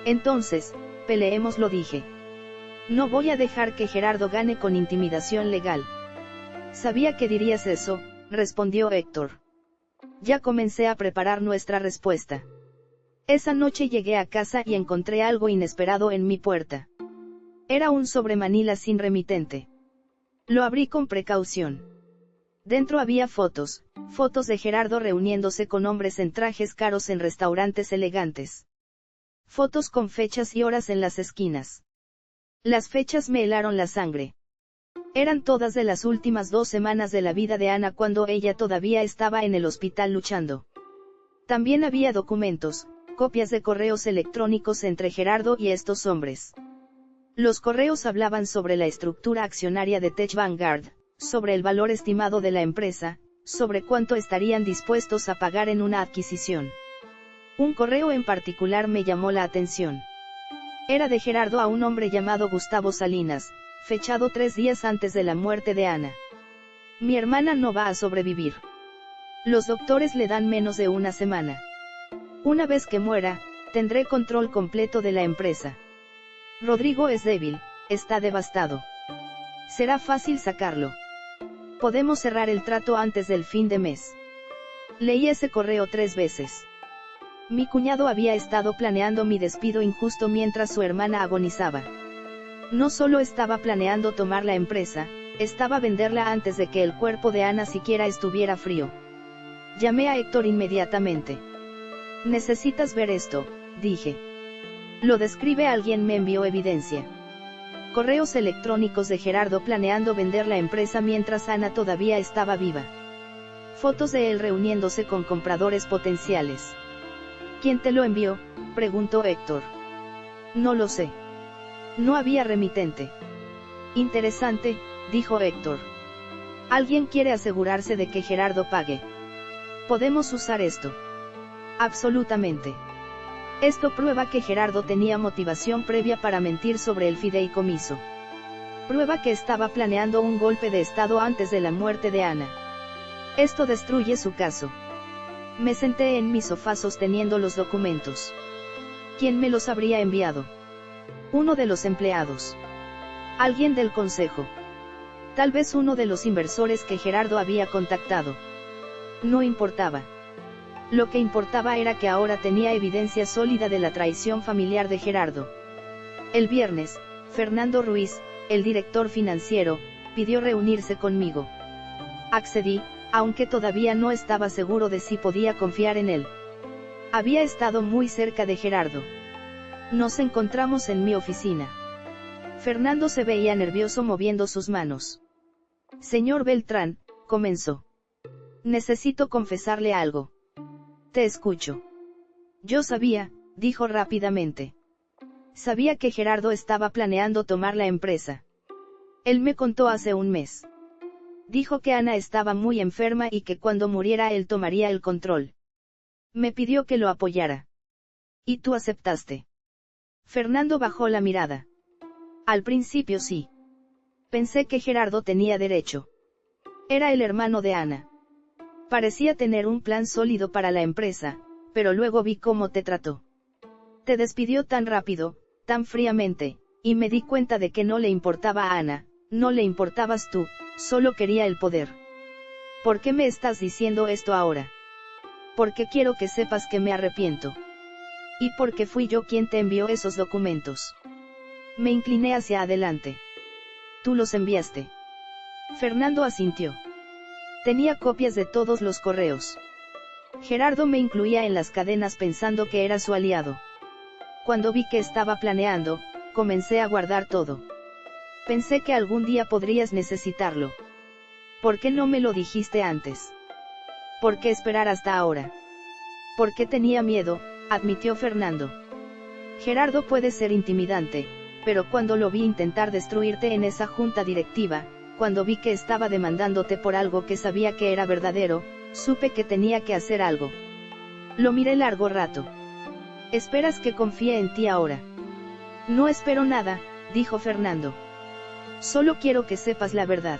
Speaker 1: Entonces, peleemos, lo dije. No voy a dejar que Gerardo gane con intimidación legal. Sabía que dirías eso, respondió Héctor. Ya comencé a preparar nuestra respuesta. Esa noche llegué a casa y encontré algo inesperado en mi puerta. Era un sobremanila sin remitente. Lo abrí con precaución. Dentro había fotos de Gerardo reuniéndose con hombres en trajes caros en restaurantes elegantes. Fotos con fechas y horas en las esquinas. Las fechas me helaron la sangre. Eran todas de las últimas 2 semanas de la vida de Ana cuando ella todavía estaba en el hospital luchando. También había documentos, copias de correos electrónicos entre Gerardo y estos hombres. Los correos hablaban sobre la estructura accionaria de Tech Vanguard, sobre el valor estimado de la empresa, sobre cuánto estarían dispuestos a pagar en una adquisición. Un correo en particular me llamó la atención. Era de Gerardo a un hombre llamado Gustavo Salinas, fechado 3 días antes de la muerte de Ana. Mi hermana no va a sobrevivir. Los doctores le dan menos de 1 semana. Una vez que muera, tendré control completo de la empresa. Rodrigo es débil, está devastado. Será fácil sacarlo. Podemos cerrar el trato antes del fin de mes. Leí ese correo 3 veces. Mi cuñado había estado planeando mi despido injusto mientras su hermana agonizaba. No solo estaba planeando tomar la empresa, estaba venderla antes de que el cuerpo de Ana siquiera estuviera frío. Llamé a Héctor inmediatamente. Necesitas ver esto, dije. Lo describe alguien, me envió evidencia. Correos electrónicos de Gerardo planeando vender la empresa mientras Ana todavía estaba viva. Fotos de él reuniéndose con compradores potenciales. ¿Quién te lo envió?, preguntó Héctor. No lo sé. No había remitente. Interesante, dijo Héctor. Alguien quiere asegurarse de que Gerardo pague. ¿Podemos usar esto? Absolutamente. Esto prueba que Gerardo tenía motivación previa para mentir sobre el fideicomiso. Prueba que estaba planeando un golpe de estado antes de la muerte de Ana. Esto destruye su caso. Me senté en mi sofá sosteniendo los documentos. ¿Quién me los habría enviado? Uno de los empleados. Alguien del consejo. Tal vez uno de los inversores que Gerardo había contactado. No importaba. Lo que importaba era que ahora tenía evidencia sólida de la traición familiar de Gerardo. El viernes, Fernando Ruiz, el director financiero, pidió reunirse conmigo. Accedí, aunque todavía no estaba seguro de si podía confiar en él. Había estado muy cerca de Gerardo. Nos encontramos en mi oficina. Fernando se veía nervioso moviendo sus manos. Señor Beltrán, comenzó. Necesito confesarle algo. Te escucho. Yo sabía, dijo rápidamente. Sabía que Gerardo estaba planeando tomar la empresa. Él me contó hace 1 mes. Dijo que Ana estaba muy enferma y que cuando muriera él tomaría el control. Me pidió que lo apoyara. ¿Y tú aceptaste? Fernando bajó la mirada. Al principio sí. Pensé que Gerardo tenía derecho. Era el hermano de Ana. Parecía tener un plan sólido para la empresa, pero luego vi cómo te trató. Te despidió tan rápido, tan fríamente, y me di cuenta de que no le importaba a Ana, no le importabas tú, solo quería el poder. ¿Por qué me estás diciendo esto ahora? Porque quiero que sepas que me arrepiento. Y porque fui yo quien te envió esos documentos. Me incliné hacia adelante. Tú los enviaste. Fernando asintió. Tenía copias de todos los correos. Gerardo me incluía en las cadenas pensando que era su aliado. Cuando vi que estaba planeando, comencé a guardar todo. Pensé que algún día podrías necesitarlo. ¿Por qué no me lo dijiste antes? ¿Por qué esperar hasta ahora? Porque tenía miedo, admitió Fernando. Gerardo puede ser intimidante, pero cuando lo vi intentar destruirte en esa junta directiva, cuando vi que estaba demandándote por algo que sabía que era verdadero, supe que tenía que hacer algo. Lo miré largo rato. ¿Esperas que confíe en ti ahora? No espero nada, dijo Fernando. Solo quiero que sepas la verdad.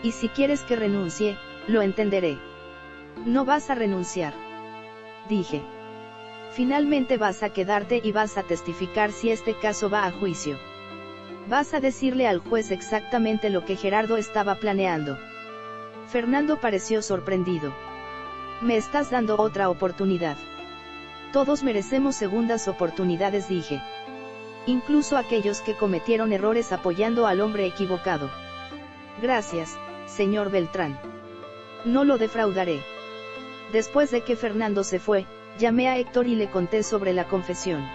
Speaker 1: Y si quieres que renuncie, lo entenderé. No vas a renunciar. Dije. Finalmente vas a quedarte y vas a testificar si este caso va a juicio. Vas a decirle al juez exactamente lo que Gerardo estaba planeando. Fernando pareció sorprendido. Me estás dando otra oportunidad. Todos merecemos segundas oportunidades, dije. incluso aquellos que cometieron errores apoyando al hombre equivocado. Gracias, señor Beltrán. No lo defraudaré. Después de que Fernando se fue, llamé a Héctor y le conté sobre la confesión.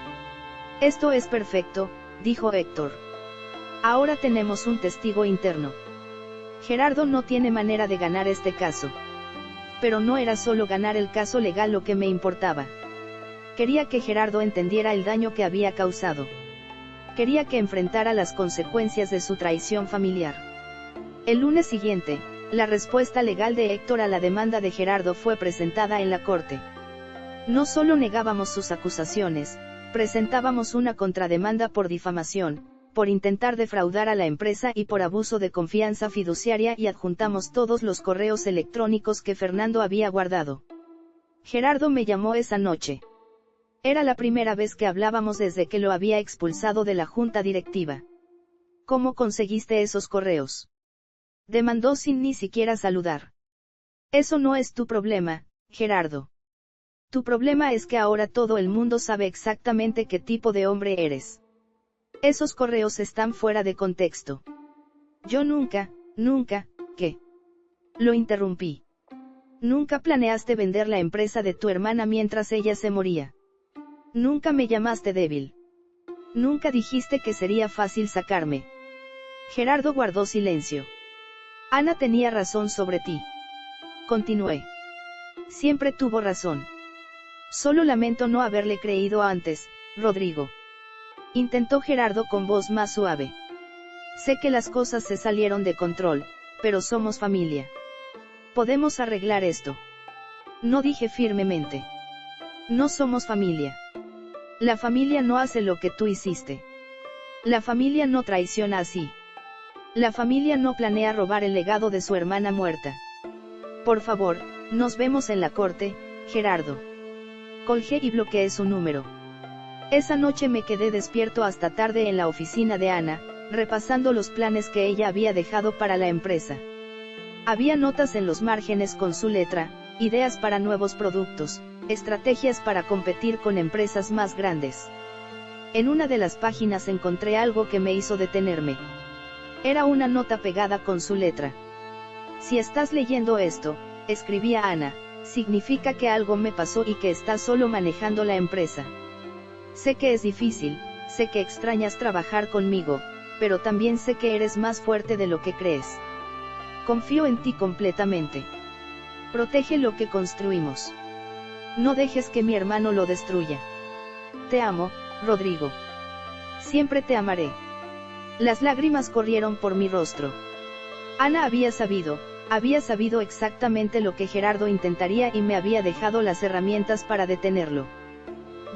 Speaker 1: Esto es perfecto, dijo Héctor. Ahora tenemos un testigo interno. Gerardo no tiene manera de ganar este caso. Pero no era solo ganar el caso legal lo que me importaba. Quería que Gerardo entendiera el daño que había causado. Quería que enfrentara las consecuencias de su traición familiar. El lunes siguiente, la respuesta legal de Héctor a la demanda de Gerardo fue presentada en la corte. No solo negábamos sus acusaciones, presentábamos una contrademanda por difamación, por intentar defraudar a la empresa y por abuso de confianza fiduciaria y adjuntamos todos los correos electrónicos que Fernando había guardado. Gerardo me llamó esa noche. Era la primera vez que hablábamos desde que lo había expulsado de la junta directiva. ¿Cómo conseguiste esos correos?, demandó sin ni siquiera saludar. Eso no es tu problema, Gerardo. Tu problema es que ahora todo el mundo sabe exactamente qué tipo de hombre eres. Esos correos están fuera de contexto. Yo nunca, ¿qué? Lo interrumpí. Nunca planeaste vender la empresa de tu hermana mientras ella se moría. Nunca me llamaste débil. Nunca dijiste que sería fácil sacarme. Gerardo guardó silencio. Ana tenía razón sobre ti. Continué. Siempre tuvo razón. Solo lamento no haberle creído antes, Rodrigo. Intentó Gerardo con voz más suave. Sé que las cosas se salieron de control, pero somos familia. Podemos arreglar esto. No, dije firmemente. No somos familia. La familia no hace lo que tú hiciste. La familia no traiciona así. La familia no planea robar el legado de su hermana muerta. Por favor, nos vemos en la corte, Gerardo. Colgué y bloqueé su número. Esa noche me quedé despierto hasta tarde en la oficina de Ana, repasando los planes que ella había dejado para la empresa. Había notas en los márgenes con su letra, ideas para nuevos productos, estrategias para competir con empresas más grandes. En una de las páginas encontré algo que me hizo detenerme. Era una nota pegada con su letra. Si estás leyendo esto, escribía Ana, significa que algo me pasó y que estás solo manejando la empresa. Sé que es difícil, sé que extrañas trabajar conmigo, pero también sé que eres más fuerte de lo que crees. Confío en ti completamente. Protege lo que construimos. No dejes que mi hermano lo destruya. Te amo, Rodrigo. Siempre te amaré. Las lágrimas corrieron por mi rostro. Ana había sabido exactamente lo que Gerardo intentaría y me había dejado las herramientas para detenerlo.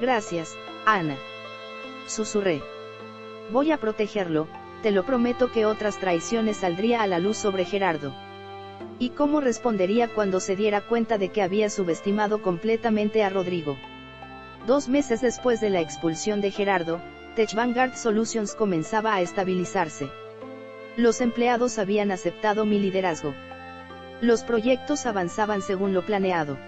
Speaker 1: Gracias, Ana. Susurré. Voy a protegerlo, te lo prometo. Que otras traiciones saldría a la luz sobre Gerardo. ¿Y cómo respondería cuando se diera cuenta de que había subestimado completamente a Rodrigo? 2 meses después de la expulsión de Gerardo, Tech Vanguard Solutions comenzaba a estabilizarse. Los empleados habían aceptado mi liderazgo. Los proyectos avanzaban según lo planeado.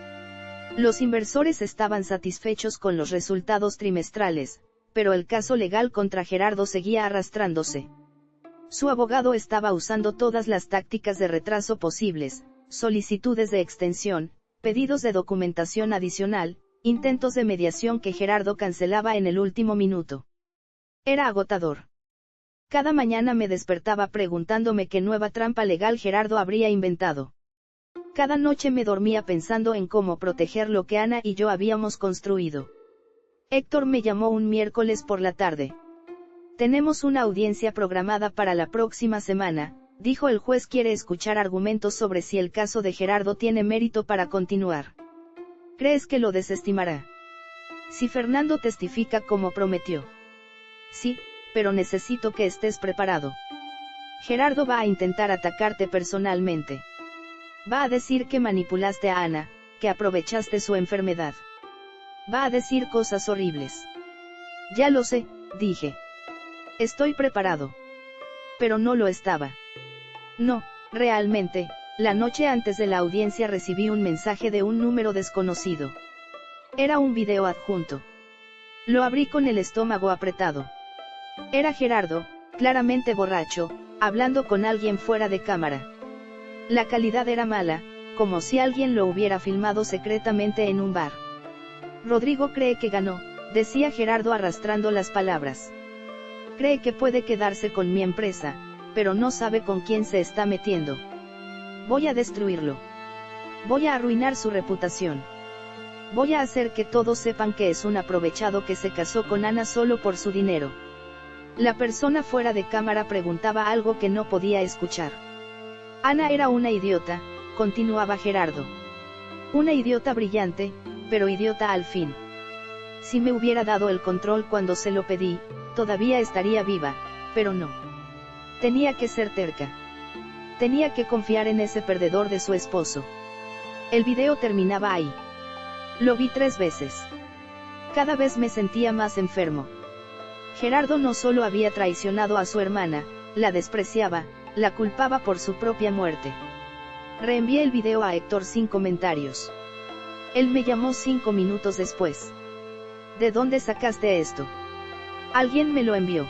Speaker 1: Los inversores estaban satisfechos con los resultados trimestrales, pero el caso legal contra Gerardo seguía arrastrándose. Su abogado estaba usando todas las tácticas de retraso posibles, solicitudes de extensión, pedidos de documentación adicional, intentos de mediación que Gerardo cancelaba en el último minuto. Era agotador. Cada mañana me despertaba preguntándome qué nueva trampa legal Gerardo habría inventado. Cada noche me dormía pensando en cómo proteger lo que Ana y yo habíamos construido. Héctor me llamó un miércoles por la tarde. Tenemos una audiencia programada para la próxima semana, dijo. El juez quiere escuchar argumentos sobre si el caso de Gerardo tiene mérito para continuar. ¿Crees que lo desestimará? Si Fernando testifica como prometió. Sí, pero necesito que estés preparado. Gerardo va a intentar atacarte personalmente. Va a decir que manipulaste a Ana, que aprovechaste su enfermedad. Va a decir cosas horribles. Ya lo sé, dije. Estoy preparado. Pero no lo estaba. No, realmente, la noche antes de la audiencia recibí un mensaje de un número desconocido. Era un video adjunto. Lo abrí con el estómago apretado. Era Gerardo, claramente borracho, hablando con alguien fuera de cámara. La calidad era mala, como si alguien lo hubiera filmado secretamente en un bar. Rodrigo cree que ganó, decía Gerardo arrastrando las palabras. Cree que puede quedarse con mi empresa, pero no sabe con quién se está metiendo. Voy a destruirlo. Voy a arruinar su reputación. Voy a hacer que todos sepan que es un aprovechado que se casó con Ana solo por su dinero. La persona fuera de cámara preguntaba algo que no podía escuchar. Ana era una idiota, continuaba Gerardo. Una idiota brillante, pero idiota al fin. Si me hubiera dado el control cuando se lo pedí, todavía estaría viva, pero no. Tenía que ser terca. Tenía que confiar en ese perdedor de su esposo. El video terminaba ahí. Lo vi 3 veces. Cada vez me sentía más enfermo. Gerardo no solo había traicionado a su hermana, la despreciaba, la culpaba por su propia muerte. Reenvié el video a Héctor sin comentarios. Él me llamó 5 minutos después. ¿De dónde sacaste esto? Alguien me lo envió.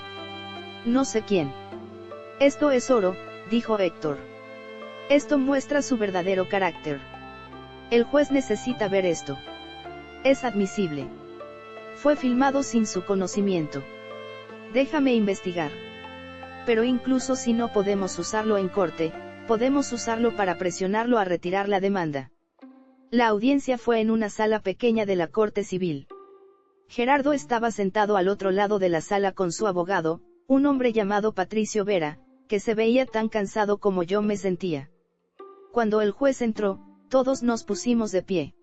Speaker 1: No sé quién. Esto es oro, dijo Héctor. Esto muestra su verdadero carácter. El juez necesita ver esto. Es admisible. Fue filmado sin su conocimiento. Déjame investigar. Pero incluso si no podemos usarlo en corte, podemos usarlo para presionarlo a retirar la demanda. La audiencia fue en una sala pequeña de la Corte Civil. Gerardo estaba sentado al otro lado de la sala con su abogado, un hombre llamado Patricio Vera, que se veía tan cansado como yo me sentía. Cuando el juez entró, todos nos pusimos de pie.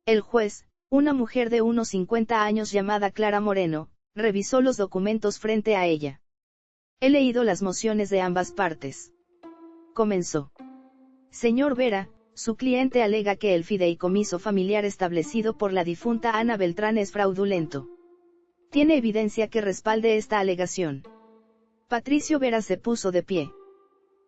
Speaker 1: El juez, una mujer de unos 50 años llamada Clara Moreno, revisó los documentos frente a ella. He leído las mociones de ambas partes. Comenzó. Señor Vera, su cliente alega que el fideicomiso familiar establecido por la difunta Ana Beltrán es fraudulento. ¿Tiene evidencia que respalde esta alegación? Patricio Vera se puso de pie.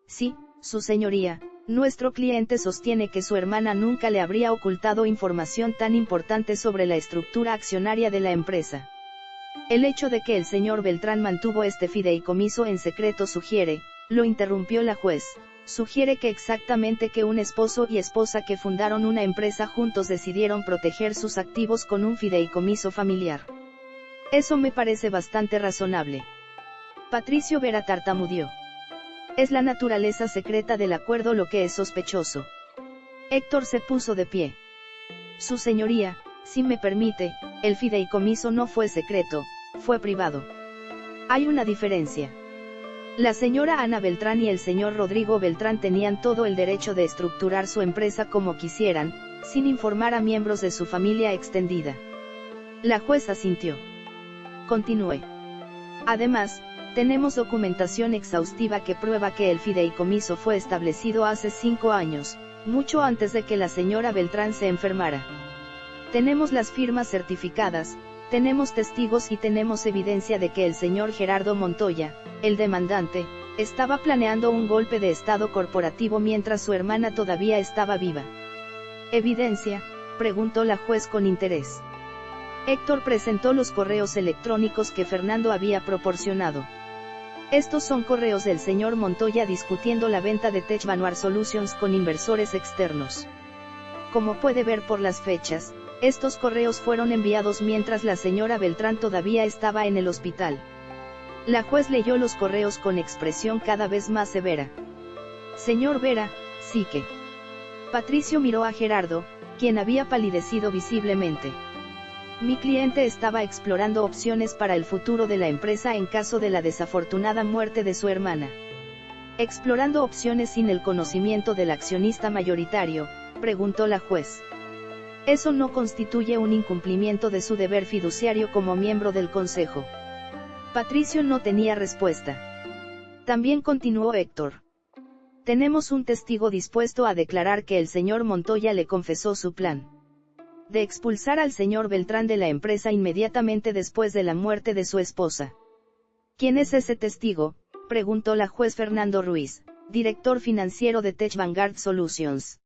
Speaker 1: Sí, su señoría, nuestro cliente sostiene que su hermana nunca le habría ocultado información tan importante sobre la estructura accionaria de la empresa. El hecho de que el señor Beltrán mantuvo este fideicomiso en secreto sugiere, lo interrumpió la juez, sugiere que exactamente que un esposo y esposa que fundaron una empresa juntos decidieron proteger sus activos con un fideicomiso familiar. Eso me parece bastante razonable. Patricio Vera tartamudeó. Es la naturaleza secreta del acuerdo lo que es sospechoso. Héctor se puso de pie. Su señoría, si me permite, el fideicomiso no fue secreto, fue privado. Hay una diferencia. La señora Ana Beltrán y el señor Rodrigo Beltrán tenían todo el derecho de estructurar su empresa como quisieran, sin informar a miembros de su familia extendida. La jueza asintió. Continué. Además, tenemos documentación exhaustiva que prueba que el fideicomiso fue establecido hace 5 años, mucho antes de que la señora Beltrán se enfermara. Tenemos las firmas certificadas, tenemos testigos y tenemos evidencia de que el señor Gerardo Montoya, el demandante, estaba planeando un golpe de estado corporativo mientras su hermana todavía estaba viva. ¿Evidencia?, preguntó la juez con interés. Héctor presentó los correos electrónicos que Fernando había proporcionado. Estos son correos del señor Montoya discutiendo la venta de Tech Vanuar Solutions con inversores externos. Como puede ver por las fechas, estos correos fueron enviados mientras la señora Beltrán todavía estaba en el hospital. La juez leyó los correos con expresión cada vez más severa. Señor Vera, sí que. Patricio miró a Gerardo, quien había palidecido visiblemente. Mi cliente estaba explorando opciones para el futuro de la empresa en caso de la desafortunada muerte de su hermana. ¿Explorando opciones sin el conocimiento del accionista mayoritario?, preguntó la juez. Eso no constituye un incumplimiento de su deber fiduciario como miembro del consejo. Patricio no tenía respuesta. También continuó Héctor. Tenemos un testigo dispuesto a declarar que el señor Montoya le confesó su plan de expulsar al señor Beltrán de la empresa inmediatamente después de la muerte de su esposa. ¿Quién es ese testigo?, preguntó la juez Fernando Ruiz, director financiero de Tech Vanguard Solutions.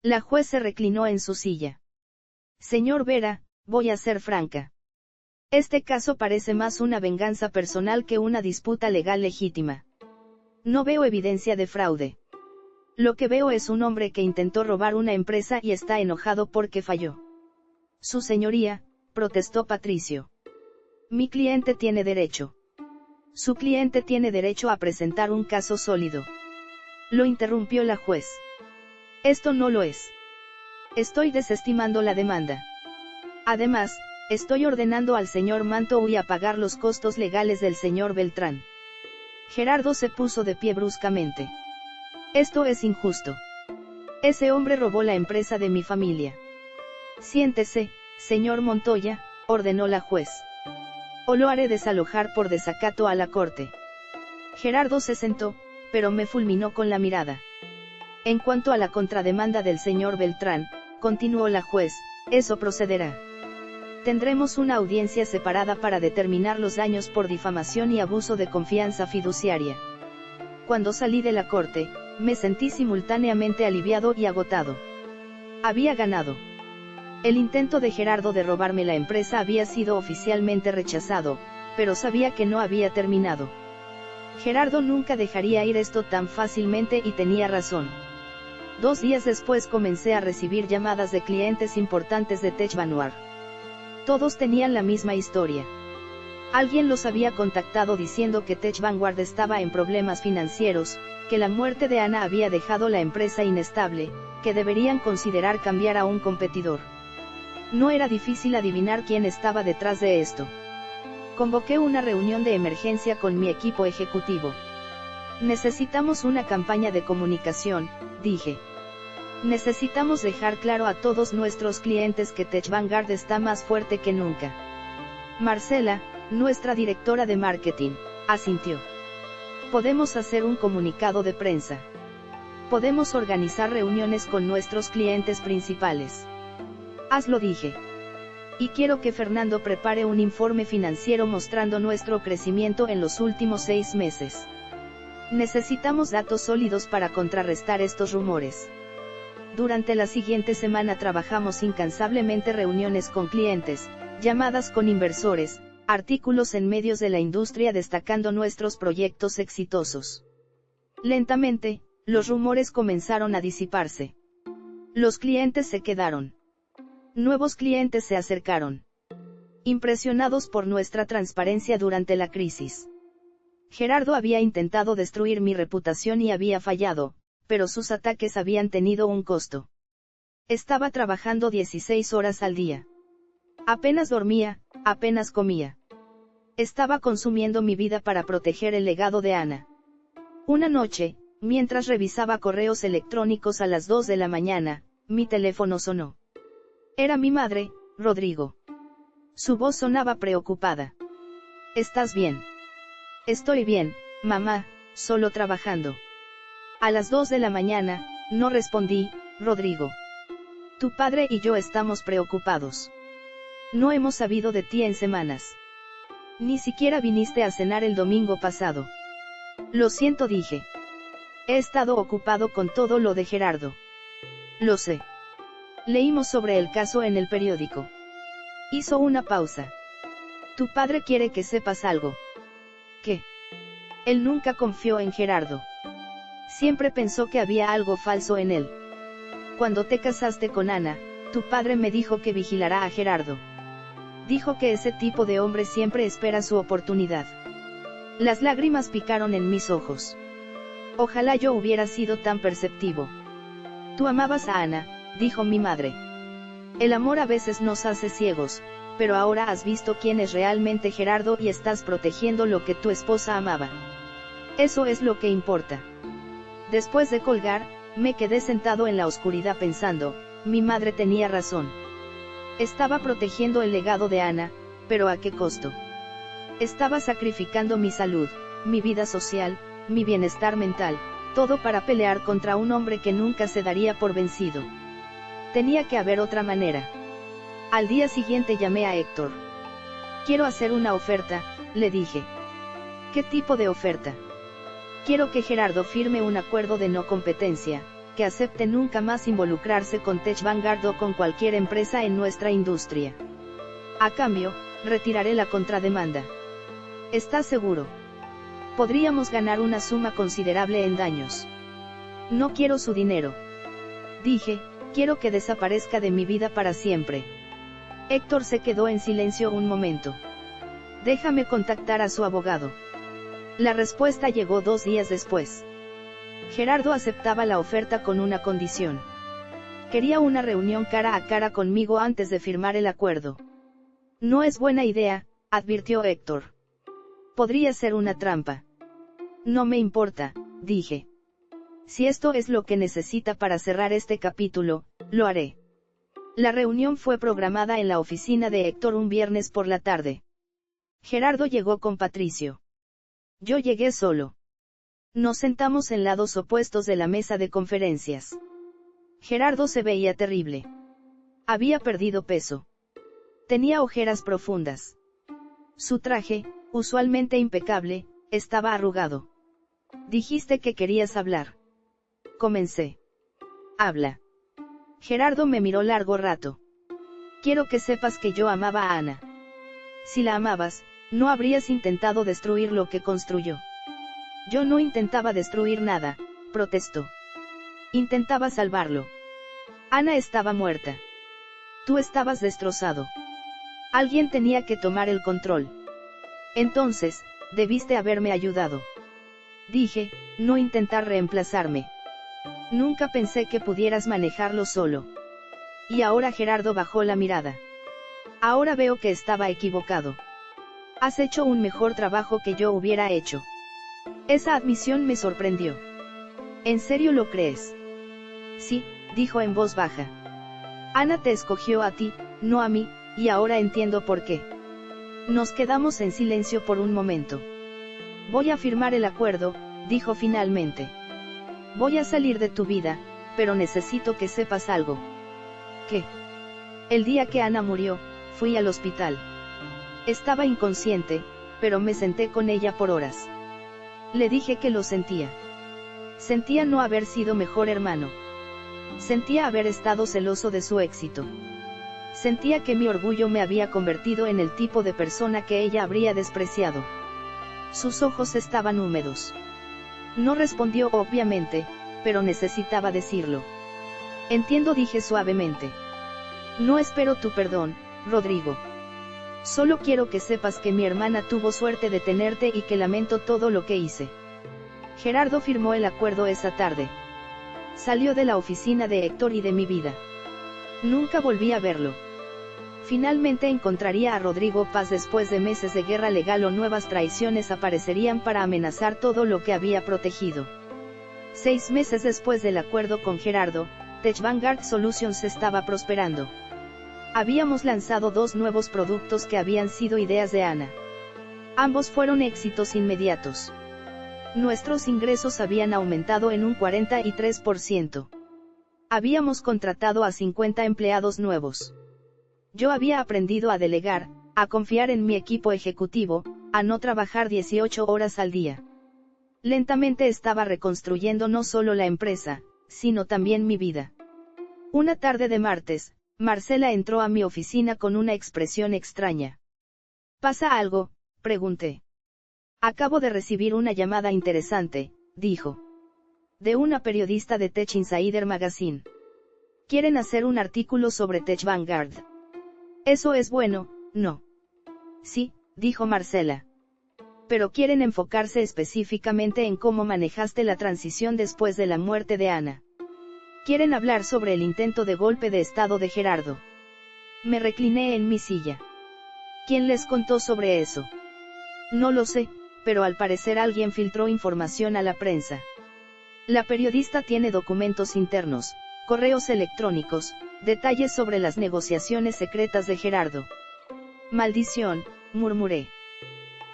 Speaker 1: La juez se reclinó en su silla. Señor Vera, voy a ser franca. Este caso parece más una venganza personal que una disputa legal legítima. No veo evidencia de fraude. Lo que veo es un hombre que intentó robar una empresa y está enojado porque falló. Su señoría, protestó Patricio. Mi cliente tiene derecho. Su cliente tiene derecho a presentar un caso sólido. Lo interrumpió la juez. Esto no lo es. Estoy desestimando la demanda. Además, estoy ordenando al señor Mantoux a pagar los costos legales del señor Beltrán. Gerardo se puso de pie bruscamente. Esto es injusto. Ese hombre robó la empresa de mi familia. Siéntese, señor Montoya, ordenó la juez. O lo haré desalojar por desacato a la corte. Gerardo se sentó, pero me fulminó con la mirada. En cuanto a la contrademanda del señor Beltrán, continuó la juez, eso procederá. Tendremos una audiencia separada para determinar los daños por difamación y abuso de confianza fiduciaria. Cuando salí de la corte, me sentí simultáneamente aliviado y agotado. Había ganado. El intento de Gerardo de robarme la empresa había sido oficialmente rechazado, pero sabía que no había terminado. Gerardo nunca dejaría ir esto tan fácilmente y tenía razón. 2 días después comencé a recibir llamadas de clientes importantes de Tech Vanguard. Todos tenían la misma historia. Alguien los había contactado diciendo que Tech Vanguard estaba en problemas financieros, que la muerte de Ana había dejado la empresa inestable, que deberían considerar cambiar a un competidor. No era difícil adivinar quién estaba detrás de esto. Convoqué una reunión de emergencia con mi equipo ejecutivo. Necesitamos una campaña de comunicación, dije. Necesitamos dejar claro a todos nuestros clientes que Tech Vanguard está más fuerte que nunca. Marcela, nuestra directora de marketing, asintió. Podemos hacer un comunicado de prensa. Podemos organizar reuniones con nuestros clientes principales. Hazlo, dije. Y quiero que Fernando prepare un informe financiero mostrando nuestro crecimiento en los últimos 6 meses. Necesitamos datos sólidos para contrarrestar estos rumores. Durante la siguiente semana trabajamos incansablemente reuniones con clientes, llamadas con inversores, artículos en medios de la industria destacando nuestros proyectos exitosos. Lentamente, los rumores comenzaron a disiparse. Los clientes se quedaron. Nuevos clientes se acercaron. Impresionados por nuestra transparencia durante la crisis. Gerardo había intentado destruir mi reputación y había fallado, pero sus ataques habían tenido un costo. Estaba trabajando 16 horas al día. Apenas dormía, apenas comía. Estaba consumiendo mi vida para proteger el legado de Ana. Una noche, mientras revisaba correos electrónicos a las 2 de la mañana, mi teléfono sonó. Era mi madre, Rodrigo. Su voz sonaba preocupada. ¿Estás bien? Estoy bien, mamá, solo trabajando. A las 2 de la mañana, no respondí, Rodrigo. Tu padre y yo estamos preocupados. No hemos sabido de ti en semanas. Ni siquiera viniste a cenar el domingo pasado. Lo siento, dije. He estado ocupado con todo lo de Gerardo. Lo sé. Leímos sobre el caso en el periódico. Hizo una pausa. Tu padre quiere que sepas algo. ¿Qué? Él nunca confió en Gerardo. Siempre pensó que había algo falso en él. Cuando te casaste con Ana, tu padre me dijo que vigilará a Gerardo. Dijo que ese tipo de hombre siempre espera su oportunidad. Las lágrimas picaron en mis ojos. Ojalá yo hubiera sido tan perceptivo. Tú amabas a Ana, dijo mi madre. El amor a veces nos hace ciegos, pero ahora has visto quién es realmente Gerardo y estás protegiendo lo que tu esposa amaba. Eso es lo que importa. Después de colgar, me quedé sentado en la oscuridad pensando, mi madre tenía razón. Estaba protegiendo el legado de Ana, pero ¿a qué costo? Estaba sacrificando mi salud, mi vida social, mi bienestar mental, todo para pelear contra un hombre que nunca se daría por vencido. Tenía que haber otra manera. Al día siguiente llamé a Héctor. Quiero hacer una oferta, le dije. ¿Qué tipo de oferta? Quiero que Gerardo firme un acuerdo de no competencia, que acepte nunca más involucrarse con Tech Vanguard o con cualquier empresa en nuestra industria. A cambio, Retiraré la contrademanda. ¿Estás seguro? Podríamos ganar una suma considerable en daños. No quiero su dinero. Dije, quiero que desaparezca de mi vida para siempre. Héctor se quedó en silencio un momento. Déjame contactar a su abogado. La respuesta llegó 2 días después. Gerardo aceptaba la oferta con una condición. Quería una reunión cara a cara conmigo antes de firmar el acuerdo. No es buena idea, advirtió Héctor. Podría ser una trampa. No me importa, dije. Si esto es lo que necesita para cerrar este capítulo, lo haré. La reunión fue programada en la oficina de Héctor un viernes por la tarde. Gerardo llegó con Patricio. Yo llegué solo. Nos sentamos en lados opuestos de la mesa de conferencias. Gerardo se veía terrible. Había perdido peso. Tenía ojeras profundas. Su traje, usualmente impecable, estaba arrugado. Dijiste que querías hablar. Comencé. Habla. Gerardo me miró largo rato. Quiero que sepas que yo amaba a Ana. Si la amabas, no habrías intentado destruir lo que construyó. Yo no intentaba destruir nada, protestó. Intentaba salvarlo. Ana estaba muerta. Tú estabas destrozado. Alguien tenía que tomar el control. Entonces, debiste haberme ayudado. Dije, no intentar reemplazarme. Nunca pensé que pudieras manejarlo solo. Y ahora Gerardo bajó la mirada. Ahora veo que estaba equivocado. Has hecho un mejor trabajo que yo hubiera hecho. Esa admisión me sorprendió. ¿En serio lo crees? Sí, dijo en voz baja. Ana te escogió a ti, no a mí, y ahora entiendo por qué. Nos quedamos en silencio por un momento. Voy a firmar el acuerdo, dijo finalmente. Voy a salir de tu vida, pero necesito que sepas algo. ¿Qué? El día que Ana murió, fui al hospital. Estaba inconsciente, pero me senté con ella por horas. Le dije que lo sentía. Sentía no haber sido mejor hermano. Sentía haber estado celoso de su éxito. Sentía que mi orgullo me había convertido en el tipo de persona que ella habría despreciado. Sus ojos estaban húmedos. No respondió obviamente, pero necesitaba decirlo. Entiendo, dije suavemente. No espero tu perdón, Rodrigo. Solo quiero que sepas que mi hermana tuvo suerte de tenerte y que lamento todo lo que hice. Gerardo firmó el acuerdo esa tarde. Salió de la oficina de Héctor y de mi vida. Nunca volví a verlo. Finalmente encontraría a Rodrigo Paz después de meses de guerra legal o nuevas traiciones aparecerían para amenazar todo lo que había protegido. 6 meses después del acuerdo con Gerardo, Tech Vanguard Solutions estaba prosperando. Habíamos lanzado 2 nuevos productos que habían sido ideas de Ana. Ambos fueron éxitos inmediatos. Nuestros ingresos habían aumentado en un 43%. Habíamos contratado a 50 empleados nuevos. Yo había aprendido a delegar, a confiar en mi equipo ejecutivo, a no trabajar 18 horas al día. Lentamente estaba reconstruyendo no solo la empresa, sino también mi vida. Una tarde de martes, Marcela entró a mi oficina con una expresión extraña. ¿Pasa algo?, pregunté. Acabo de recibir una llamada interesante, dijo. De una periodista de Tech Insider Magazine. Quieren hacer un artículo sobre Tech Vanguard. Eso es bueno, ¿no? Sí, dijo Marcela. Pero quieren enfocarse específicamente en cómo manejaste la transición después de la muerte de Ana. Quieren hablar sobre el intento de golpe de estado de Gerardo. Me recliné en mi silla. ¿Quién les contó sobre eso? No lo sé, pero al parecer alguien filtró información a la prensa. La periodista tiene documentos internos, correos electrónicos, detalles sobre las negociaciones secretas de Gerardo. Maldición, murmuré.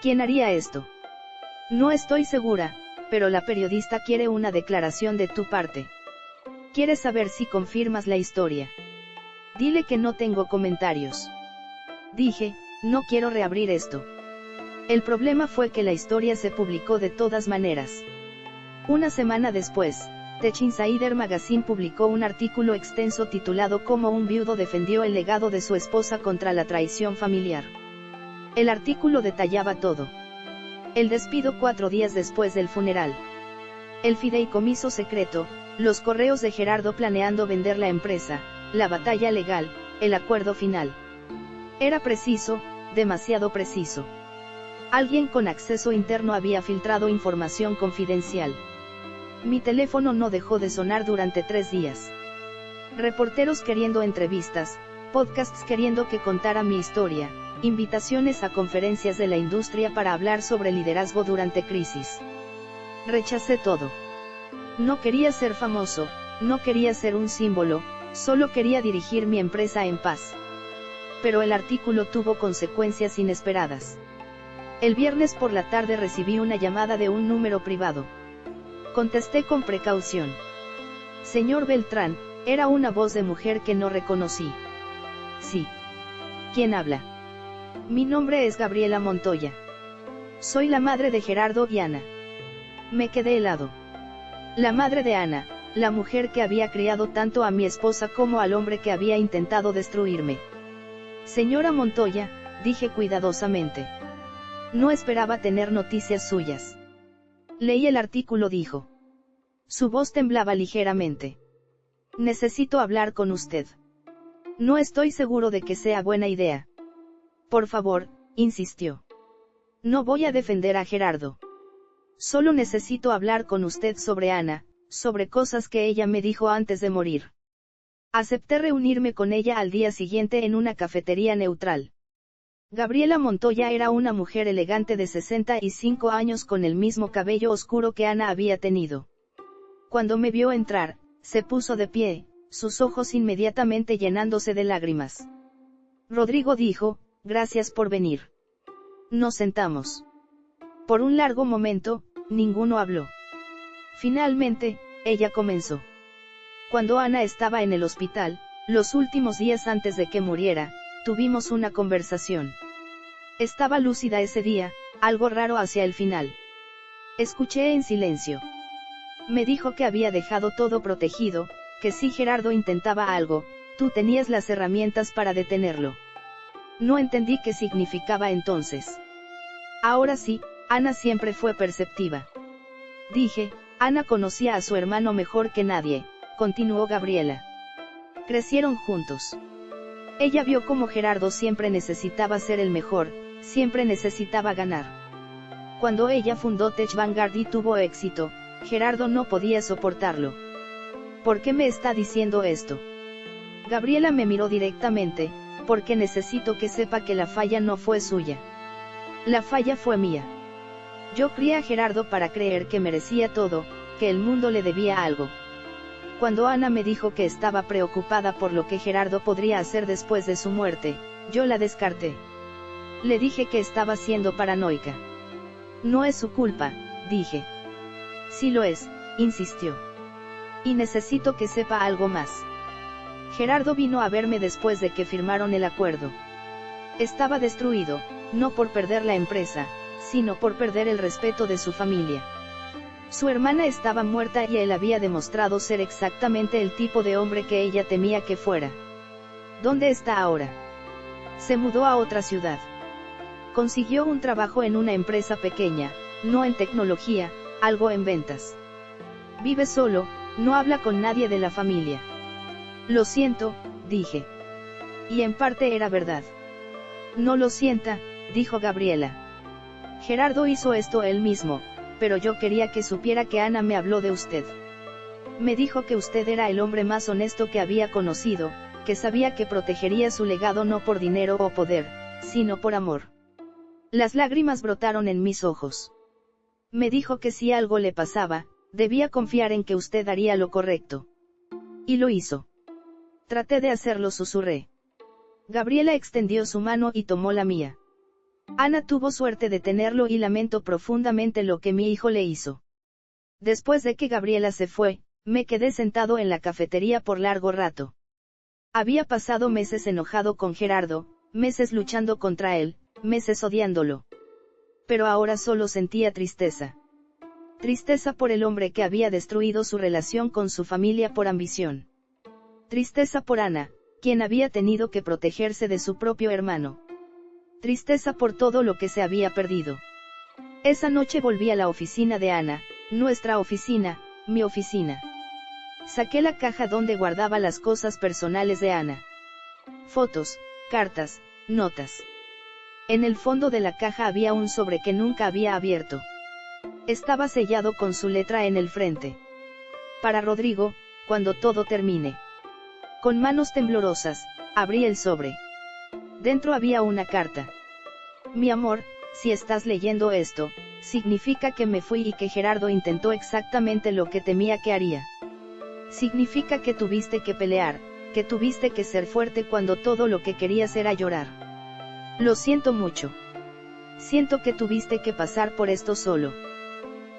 Speaker 1: ¿Quién haría esto? No estoy segura, pero la periodista quiere una declaración de tu parte. Quiere saber si confirmas la historia. Dile que no tengo comentarios. Dije, no quiero reabrir esto. El problema fue que la historia se publicó de todas maneras. Una semana después, Tech Insider Magazine publicó un artículo extenso titulado Cómo un viudo defendió el legado de su esposa contra la traición familiar. El artículo detallaba todo. El despido 4 días después del funeral. El fideicomiso secreto, los correos de Gerardo planeando vender la empresa, la batalla legal, el acuerdo final. Era preciso, demasiado preciso. Alguien con acceso interno había filtrado información confidencial. Mi teléfono no dejó de sonar durante 3 días. Reporteros queriendo entrevistas, podcasts queriendo que contara mi historia, invitaciones a conferencias de la industria para hablar sobre liderazgo durante crisis. Rechacé todo. No quería ser famoso, no quería ser un símbolo, solo quería dirigir mi empresa en paz. Pero el artículo tuvo consecuencias inesperadas. El viernes por la tarde recibí una llamada de un número privado. Contesté con precaución. Señor Beltrán, era una voz de mujer que no reconocí. Sí. ¿Quién habla? Mi nombre es Gabriela Montoya. Soy la madre de Gerardo y Ana. Me quedé helado. La madre de Ana, la mujer que había criado tanto a mi esposa como al hombre que había intentado destruirme. Señora Montoya, dije cuidadosamente. No esperaba tener noticias suyas. Leí el artículo, dijo. Su voz temblaba ligeramente. Necesito hablar con usted. No estoy seguro de que sea buena idea. Por favor, insistió. No voy a defender a Gerardo. Solo necesito hablar con usted sobre Ana, sobre cosas que ella me dijo antes de morir. Acepté reunirme con ella al día siguiente en una cafetería neutral. Gabriela Montoya era una mujer elegante de 65 años con el mismo cabello oscuro que Ana había tenido. Cuando me vio entrar, se puso de pie, sus ojos inmediatamente llenándose de lágrimas. Rodrigo dijo, gracias por venir. Nos sentamos. Por un largo momento, ninguno habló. Finalmente, ella comenzó. Cuando Ana estaba en el hospital, los últimos días antes de que muriera, tuvimos una conversación. Estaba lúcida ese día, algo raro hacia el final. Escuché en silencio. Me dijo que había dejado todo protegido, que si Gerardo intentaba algo, tú tenías las herramientas para detenerlo. No entendí qué significaba entonces. Ahora sí, Ana siempre fue perceptiva. Dije, Ana conocía a su hermano mejor que nadie, continuó Gabriela. Crecieron juntos. Ella vio cómo Gerardo siempre necesitaba ser el mejor, siempre necesitaba ganar. Cuando ella fundó Tech Vanguard y tuvo éxito, Gerardo no podía soportarlo. ¿Por qué me está diciendo esto? Gabriela me miró directamente, porque necesito que sepa que la falla no fue suya. La falla fue mía. Yo crié a Gerardo para creer que merecía todo, que el mundo le debía algo. Cuando Ana me dijo que estaba preocupada por lo que Gerardo podría hacer después de su muerte, yo la descarté. Le dije que estaba siendo paranoica. No es su culpa, dije. Sí lo es, insistió. Y necesito que sepa algo más. Gerardo vino a verme después de que firmaron el acuerdo. Estaba destruido, no por perder la empresa, sino por perder el respeto de su familia. Su hermana estaba muerta y él había demostrado ser exactamente el tipo de hombre que ella temía que fuera. ¿Dónde está ahora? Se mudó a otra ciudad. Consiguió un trabajo en una empresa pequeña, no en tecnología, algo en ventas. Vive solo, no habla con nadie de la familia. Lo siento, dije. Y en parte era verdad. No lo sienta, dijo Gabriela. Gerardo hizo esto él mismo, pero yo quería que supiera que Ana me habló de usted. Me dijo que usted era el hombre más honesto que había conocido, que sabía que protegería su legado no por dinero o poder, sino por amor. Las lágrimas brotaron en mis ojos. Me dijo que si algo le pasaba, debía confiar en que usted haría lo correcto. Y lo hizo. Traté de hacerlo, susurré. Gabriela extendió su mano y tomó la mía. Ana tuvo suerte de tenerlo y lamento profundamente lo que mi hijo le hizo. Después de que Gabriela se fue, me quedé sentado en la cafetería por largo rato. Había pasado meses enojado con Gerardo, meses luchando contra él, meses odiándolo. Pero ahora solo sentía tristeza. Tristeza por el hombre que había destruido su relación con su familia por ambición. Tristeza por Ana, quien había tenido que protegerse de su propio hermano. tristeza por todo lo que se había perdido. Esa noche volví a la oficina de Ana, nuestra oficina, mi oficina. Saqué la caja donde guardaba las cosas personales de Ana. Fotos, cartas, notas. En el fondo de la caja había un sobre que nunca había abierto. Estaba sellado con su letra en el frente. Para Rodrigo, cuando todo termine. Con manos temblorosas, abrí el sobre. Dentro había una carta. Mi amor, si estás leyendo esto, significa que me fui y que Gerardo intentó exactamente lo que temía que haría. Significa que tuviste que pelear, que tuviste que ser fuerte cuando todo lo que querías era llorar. Lo siento mucho. Siento que tuviste que pasar por esto solo.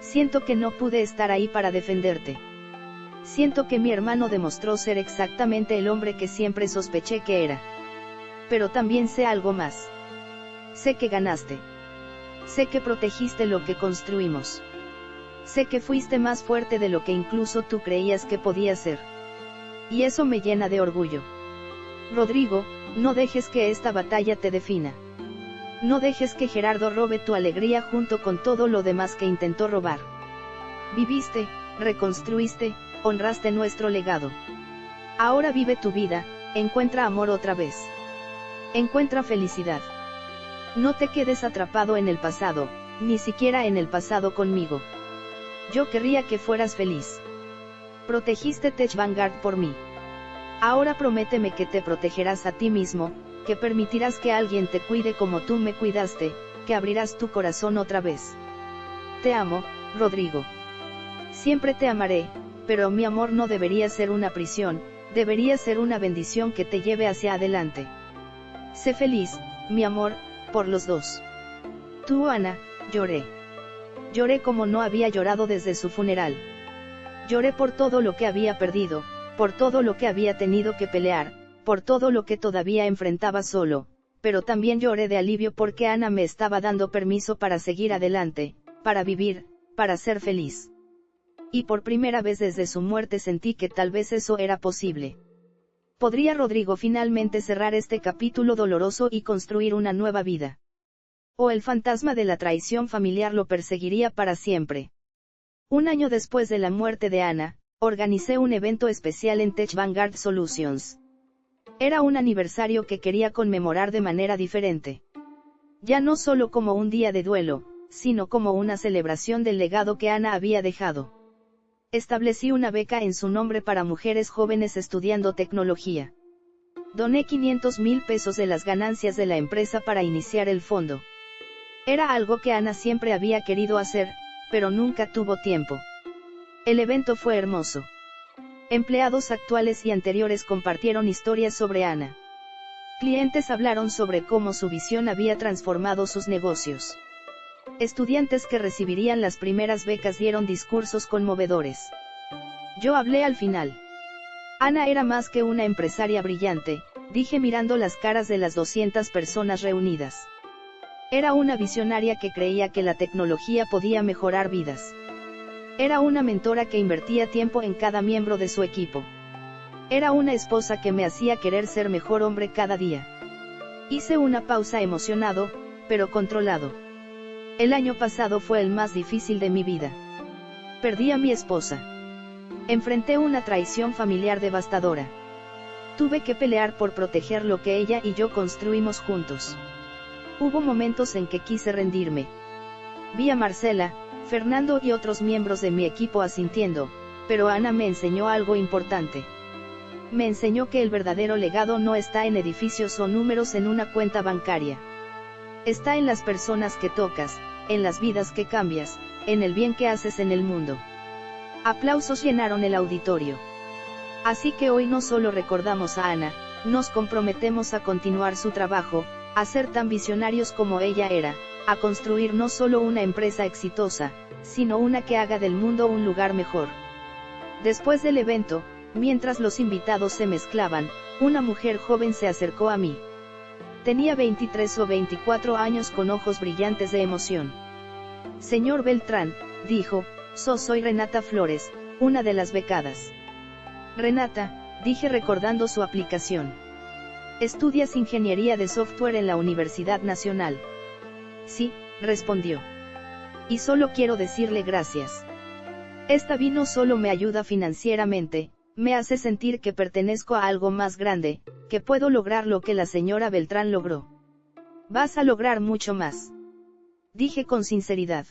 Speaker 1: Siento que no pude estar ahí para defenderte. Siento que mi hermano demostró ser exactamente el hombre que siempre sospeché que era. Pero también sé algo más. Sé que ganaste. Sé que protegiste lo que construimos. Sé que fuiste más fuerte de lo que incluso tú creías que podías ser. Y eso me llena de orgullo. Rodrigo, no dejes que esta batalla te defina. No dejes que Gerardo robe tu alegría junto con todo lo demás que intentó robar. Viviste, reconstruiste, honraste nuestro legado. Ahora vive tu vida, encuentra amor otra vez. Encuentra felicidad. No te quedes atrapado en el pasado, ni siquiera en el pasado conmigo. Yo querría que fueras feliz. Protegiste Tech Vanguard por mí. Ahora prométeme que te protegerás a ti mismo, que permitirás que alguien te cuide como tú me cuidaste, que abrirás tu corazón otra vez. Te amo, Rodrigo. Siempre te amaré, pero mi amor no debería ser una prisión, debería ser una bendición que te lleve hacia adelante. Sé feliz, mi amor, por los dos. Tú, Ana, lloré. Lloré como no había llorado desde su funeral. Lloré por todo lo que había perdido, por todo lo que había tenido que pelear, por todo lo que todavía enfrentaba solo, pero también lloré de alivio porque Ana me estaba dando permiso para seguir adelante, para vivir, para ser feliz. Y por primera vez desde su muerte sentí que tal vez eso era posible. ¿Podría Rodrigo finalmente cerrar este capítulo doloroso y construir una nueva vida? ¿O el fantasma de la traición familiar lo perseguiría para siempre? Un año después de la muerte de Ana, organicé un evento especial en Tech Vanguard Solutions. Era un aniversario que quería conmemorar de manera diferente. Ya no solo como un día de duelo, sino como una celebración del legado que Ana había dejado. Establecí una beca en su nombre para mujeres jóvenes estudiando tecnología. Doné 500,000 pesos de las ganancias de la empresa para iniciar el fondo. Era algo que Ana siempre había querido hacer, pero nunca tuvo tiempo. El evento fue hermoso. Empleados actuales y anteriores compartieron historias sobre Ana. Clientes hablaron sobre cómo su visión había transformado sus negocios. Estudiantes que recibirían las primeras becas dieron discursos conmovedores. Yo hablé al final. Ana era más que una empresaria brillante, dije mirando las caras de las 200 personas reunidas. Era una visionaria que creía que la tecnología podía mejorar vidas. Era una mentora que invertía tiempo en cada miembro de su equipo. Era una esposa que me hacía querer ser mejor hombre cada día. Hice una pausa emocionado, pero controlado. El año pasado fue el más difícil de mi vida. Perdí a mi esposa. Enfrenté una traición familiar devastadora. Tuve que pelear por proteger lo que ella y yo construimos juntos. Hubo momentos en que quise rendirme. Vi a Marcela, Fernando y otros miembros de mi equipo asintiendo, pero Ana me enseñó algo importante. Me enseñó que el verdadero legado no está en edificios o números en una cuenta bancaria. Está en las personas que tocas, en las vidas que cambias, en el bien que haces en el mundo. Aplausos llenaron el auditorio. Así que hoy no solo recordamos a Ana, nos comprometemos a continuar su trabajo, a ser tan visionarios como ella era, a construir no solo una empresa exitosa, sino una que haga del mundo un lugar mejor. Después del evento, mientras los invitados se mezclaban, una mujer joven se acercó a mí. Tenía 23 o 24 años con ojos brillantes de emoción. Señor Beltrán, dijo, soy Renata Flores, una de las becadas. Renata, dije recordando su aplicación. ¿Estudias ingeniería de software en la Universidad Nacional? Sí, respondió. Y solo quiero decirle gracias. Esta vida no solo me ayuda financieramente, me hace sentir que pertenezco a algo más grande, que puedo lograr lo que la señora Beltrán logró. Vas a lograr mucho más. Dije con sinceridad.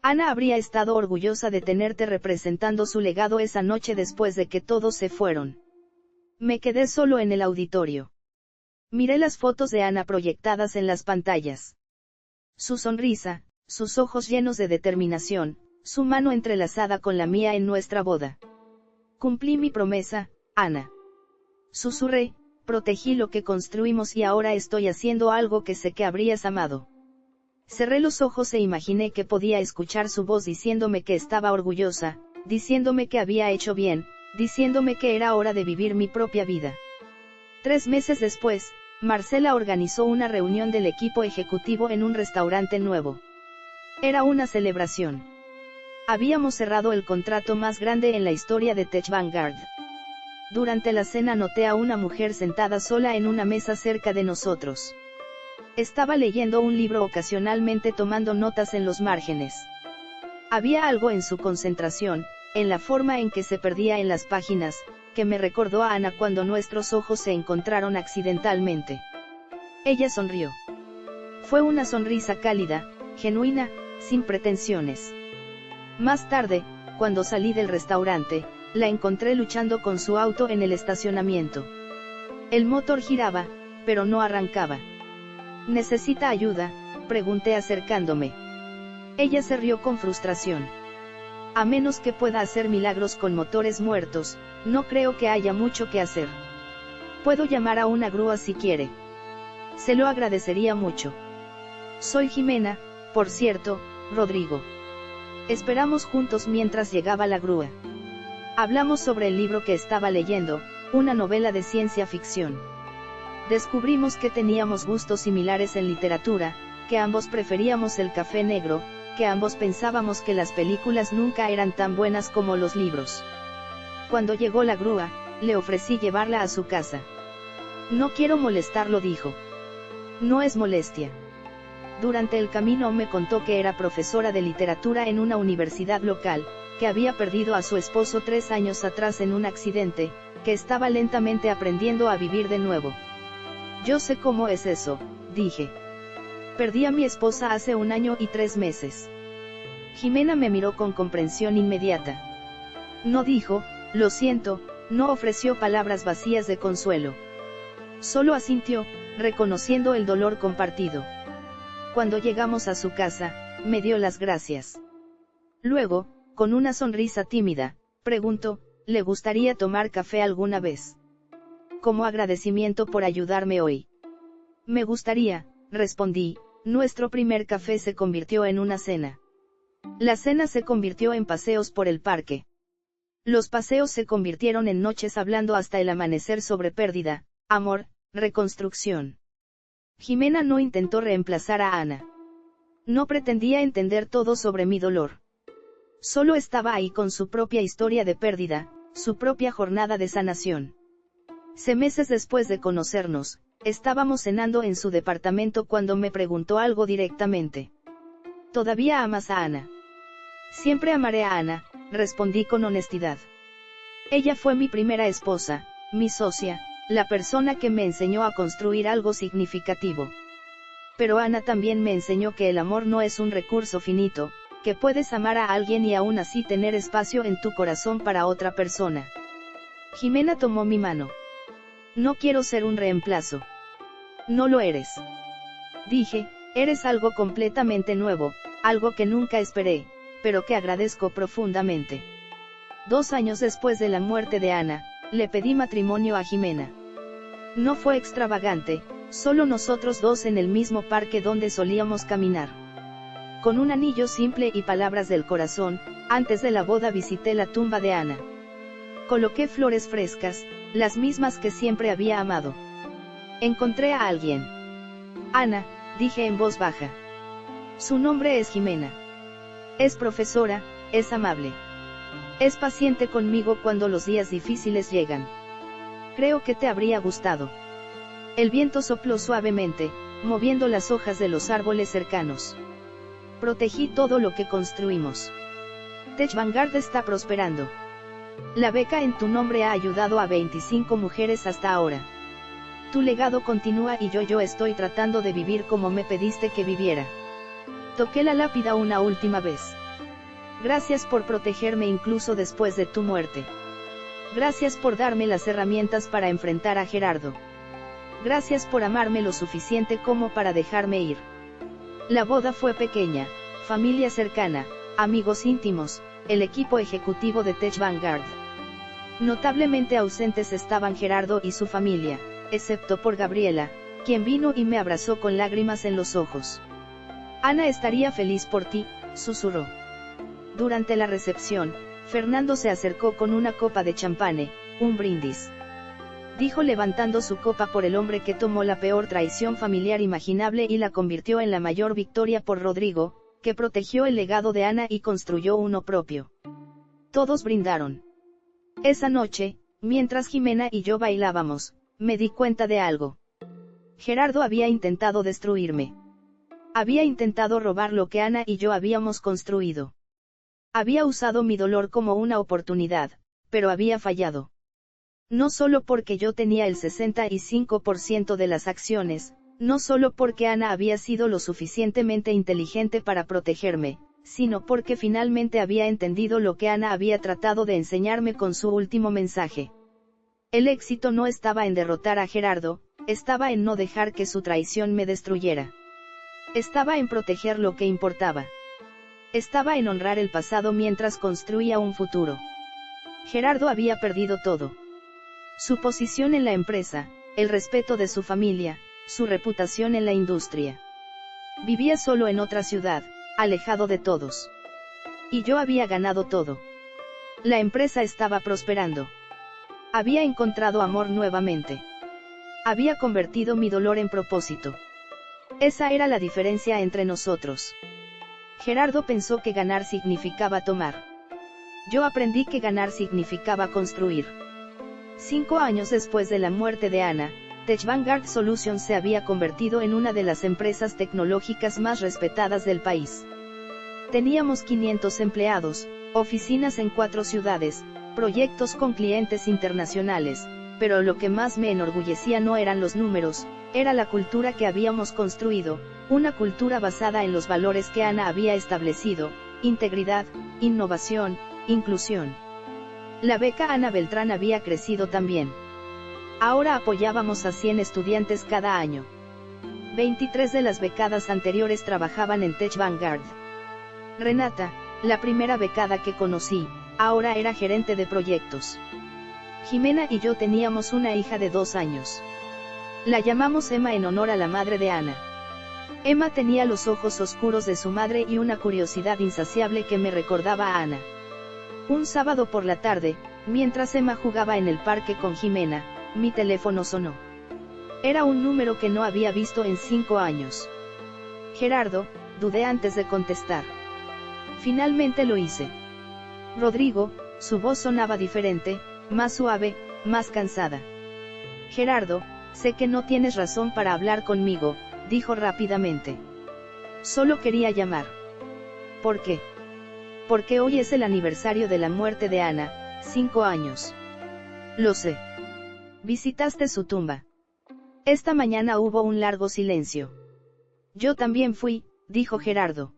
Speaker 1: Ana habría estado orgullosa de tenerte representando su legado esa noche después de que todos se fueron. Me quedé solo en el auditorio. Miré las fotos de Ana proyectadas en las pantallas. Su sonrisa, sus ojos llenos de determinación, su mano entrelazada con la mía en nuestra boda. Cumplí mi promesa, Ana. Susurré, protegí lo que construimos y ahora estoy haciendo algo que sé que habrías amado. Cerré los ojos e imaginé que podía escuchar su voz diciéndome que estaba orgullosa, diciéndome que había hecho bien, diciéndome que era hora de vivir mi propia vida. 3 meses después, Marcela organizó una reunión del equipo ejecutivo en un restaurante nuevo. Era una celebración. Habíamos cerrado el contrato más grande en la historia de Tech Vanguard. Durante la cena noté a una mujer sentada sola en una mesa cerca de nosotros. Estaba leyendo un libro, ocasionalmente tomando notas en los márgenes. Había algo en su concentración, en la forma en que se perdía en las páginas, que me recordó a Ana cuando nuestros ojos se encontraron accidentalmente. Ella sonrió. Fue una sonrisa cálida, genuina, sin pretensiones. Más tarde, cuando salí del restaurante, la encontré luchando con su auto en el estacionamiento. El motor giraba, pero no arrancaba. ¿Necesita ayuda?, pregunté acercándome. Ella se rió con frustración. A menos que pueda hacer milagros con motores muertos, no creo que haya mucho que hacer. Puedo llamar a una grúa si quiere. Se lo agradecería mucho. Soy Jimena, por cierto, Rodrigo. Esperamos juntos mientras llegaba la grúa. Hablamos sobre el libro que estaba leyendo, una novela de ciencia ficción. Descubrimos que teníamos gustos similares en literatura, que ambos preferíamos el café negro, que ambos pensábamos que las películas nunca eran tan buenas como los libros. Cuando llegó la grúa, le ofrecí llevarla a su casa. No quiero molestarlo, dijo. No es molestia. Durante el camino me contó que era profesora de literatura en una universidad local, que había perdido a su esposo 3 años atrás en un accidente, que estaba lentamente aprendiendo a vivir de nuevo. Yo sé cómo es eso, dije. Perdí a mi esposa hace 1 año y 3 meses. Jimena me miró con comprensión inmediata. No dijo, lo siento, no ofreció palabras vacías de consuelo. Solo asintió, reconociendo el dolor compartido. Cuando llegamos a su casa, me dio las gracias. Luego, con una sonrisa tímida, preguntó, ¿le gustaría tomar café alguna vez? Como agradecimiento por ayudarme hoy. Me gustaría, respondí. Nuestro primer café se convirtió en una cena. La cena se convirtió en paseos por el parque. Los paseos se convirtieron en noches hablando hasta el amanecer sobre pérdida, amor, reconstrucción. Jimena no intentó reemplazar a Ana. No pretendía entender todo sobre mi dolor. Solo estaba ahí con su propia historia de pérdida, su propia jornada de sanación. Meses después de conocernos, estábamos cenando en su departamento cuando me preguntó algo directamente. ¿Todavía amas a Ana? Siempre amaré a Ana, respondí con honestidad. Ella fue mi primera esposa, mi socia, la persona que me enseñó a construir algo significativo. Pero Ana también me enseñó que el amor no es un recurso finito, que puedes amar a alguien y aún así tener espacio en tu corazón para otra persona. Jimena tomó mi mano. No quiero ser un reemplazo. No lo eres. Dije, eres algo completamente nuevo, algo que nunca esperé, pero que agradezco profundamente. 2 años después de la muerte de Ana, le pedí matrimonio a Jimena. No fue extravagante, solo nosotros dos en el mismo parque donde solíamos caminar. Con un anillo simple y palabras del corazón, antes de la boda visité la tumba de Ana. Coloqué flores frescas, las mismas que siempre había amado. Encontré a alguien. Ana, dije en voz baja. Su nombre es Jimena. Es profesora, es amable. Es paciente conmigo cuando los días difíciles llegan. Creo que te habría gustado. El viento sopló suavemente, moviendo las hojas de los árboles cercanos. Protegí todo lo que construimos. Tech Vanguard está prosperando. La beca en tu nombre ha ayudado a 25 mujeres hasta ahora. Tu legado continúa y yo estoy tratando de vivir como me pediste que viviera. Toqué la lápida una última vez. Gracias por protegerme incluso después de tu muerte. Gracias por darme las herramientas para enfrentar a Gerardo. Gracias por amarme lo suficiente como para dejarme ir. La boda fue pequeña, familia cercana, amigos íntimos, el equipo ejecutivo de Tech Vanguard. Notablemente ausentes estaban Gerardo y su familia, excepto por Gabriela, quien vino y me abrazó con lágrimas en los ojos. Ana estaría feliz por ti, susurró. Durante la recepción, Fernando se acercó con una copa de champán, un brindis. Dijo levantando su copa por el hombre que tomó la peor traición familiar imaginable y la convirtió en la mayor victoria por Rodrigo, que protegió el legado de Ana y construyó uno propio. Todos brindaron. Esa noche, mientras Jimena y yo bailábamos, me di cuenta de algo. Gerardo había intentado destruirme. Había intentado robar lo que Ana y yo habíamos construido. Había usado mi dolor como una oportunidad, pero había fallado. No solo porque yo tenía el 65% de las acciones, no solo porque Ana había sido lo suficientemente inteligente para protegerme, sino porque finalmente había entendido lo que Ana había tratado de enseñarme con su último mensaje. El éxito no estaba en derrotar a Gerardo, estaba en no dejar que su traición me destruyera. Estaba en proteger lo que importaba. Estaba en honrar el pasado mientras construía un futuro. Gerardo había perdido todo. Su posición en la empresa, el respeto de su familia, su reputación en la industria. Vivía solo en otra ciudad, alejado de todos. Y yo había ganado todo. La empresa estaba prosperando. Había encontrado amor nuevamente. Había convertido mi dolor en propósito. Esa era la diferencia entre nosotros. Gerardo pensó que ganar significaba tomar. Yo aprendí que ganar significaba construir. 5 años después de la muerte de Ana, Tech Vanguard Solutions se había convertido en una de las empresas tecnológicas más respetadas del país. Teníamos 500 empleados, oficinas en 4 ciudades, proyectos con clientes internacionales, pero lo que más me enorgullecía no eran los números, era la cultura que habíamos construido, una cultura basada en los valores que Ana había establecido: integridad, innovación, inclusión. La beca Ana Beltrán había crecido también. Ahora apoyábamos a 100 estudiantes cada año. 23 de las becadas anteriores trabajaban en Tech Vanguard. Renata, la primera becada que conocí, ahora era gerente de proyectos. Jimena y yo teníamos una hija de 2 años. La llamamos Emma en honor a la madre de Ana. Emma tenía los ojos oscuros de su madre y una curiosidad insaciable que me recordaba a Ana. Un sábado por la tarde, mientras Emma jugaba en el parque con Jimena, mi teléfono sonó. Era un número que no había visto en 5 años. Gerardo, dudé antes de contestar. Finalmente lo hice. Rodrigo, su voz sonaba diferente, más suave, más cansada. Gerardo, sé que no tienes razón para hablar conmigo, dijo rápidamente. Solo quería llamar. ¿Por qué? Porque hoy es el aniversario de la muerte de Ana, 5 años. Lo sé. Visitaste su tumba. Esta mañana hubo un largo silencio. Yo también fui, dijo Gerardo.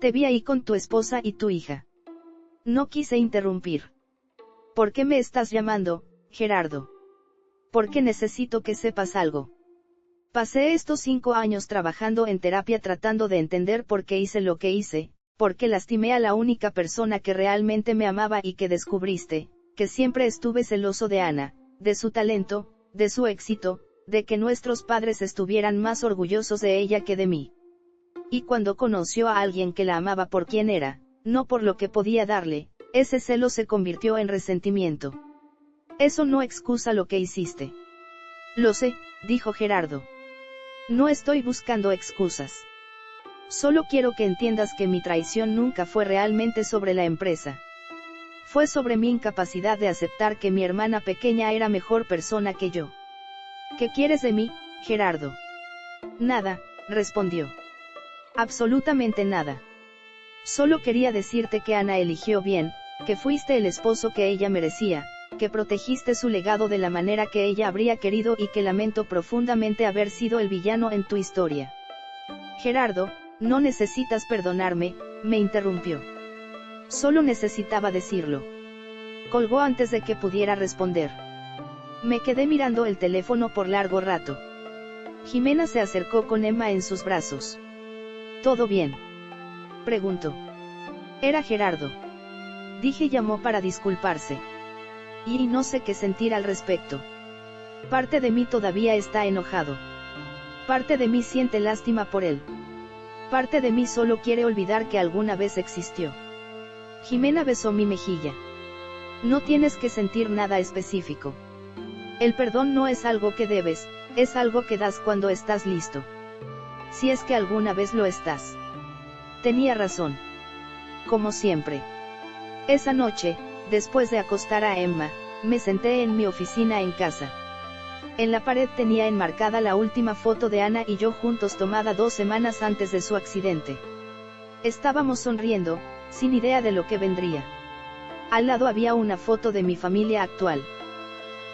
Speaker 1: Te vi ahí con tu esposa y tu hija. No quise interrumpir. ¿Por qué me estás llamando, Gerardo? Porque necesito que sepas algo. Pasé estos 5 años trabajando en terapia tratando de entender por qué hice lo que hice, por qué lastimé a la única persona que realmente me amaba y que descubriste, que siempre estuve celoso de Ana, de su talento, de su éxito, de que nuestros padres estuvieran más orgullosos de ella que de mí. Y cuando conoció a alguien que la amaba por quien era, no por lo que podía darle, ese celo se convirtió en resentimiento. Eso no excusa lo que hiciste. Lo sé, dijo Gerardo. No estoy buscando excusas. Solo quiero que entiendas que mi traición nunca fue realmente sobre la empresa. Fue sobre mi incapacidad de aceptar que mi hermana pequeña era mejor persona que yo. ¿Qué quieres de mí, Gerardo? Nada, respondió. Absolutamente nada. Solo quería decirte que Ana eligió bien, que fuiste el esposo que ella merecía, que protegiste su legado de la manera que ella habría querido y que lamento profundamente haber sido el villano en tu historia. Gerardo, no necesitas perdonarme, me interrumpió. Solo necesitaba decirlo. Colgó antes de que pudiera responder. Me quedé mirando el teléfono por largo rato. Jimena se acercó con Emma en sus brazos. ¿Todo bien?, preguntó. Era Gerardo. Dije. Llamó para disculparse. Y no sé qué sentir al respecto. Parte de mí todavía está enojado. Parte de mí siente lástima por él. Parte de mí solo quiere olvidar que alguna vez existió. Jimena besó mi mejilla. No tienes que sentir nada específico. El perdón no es algo que debes, es algo que das cuando estás listo. Si es que alguna vez lo estás. Tenía razón. Como siempre. Esa noche, después de acostar a Emma, me senté en mi oficina en casa. En la pared tenía enmarcada la última foto de Ana y yo juntos tomada 2 semanas antes de su accidente. Estábamos sonriendo, sin idea de lo que vendría. Al lado había una foto de mi familia actual.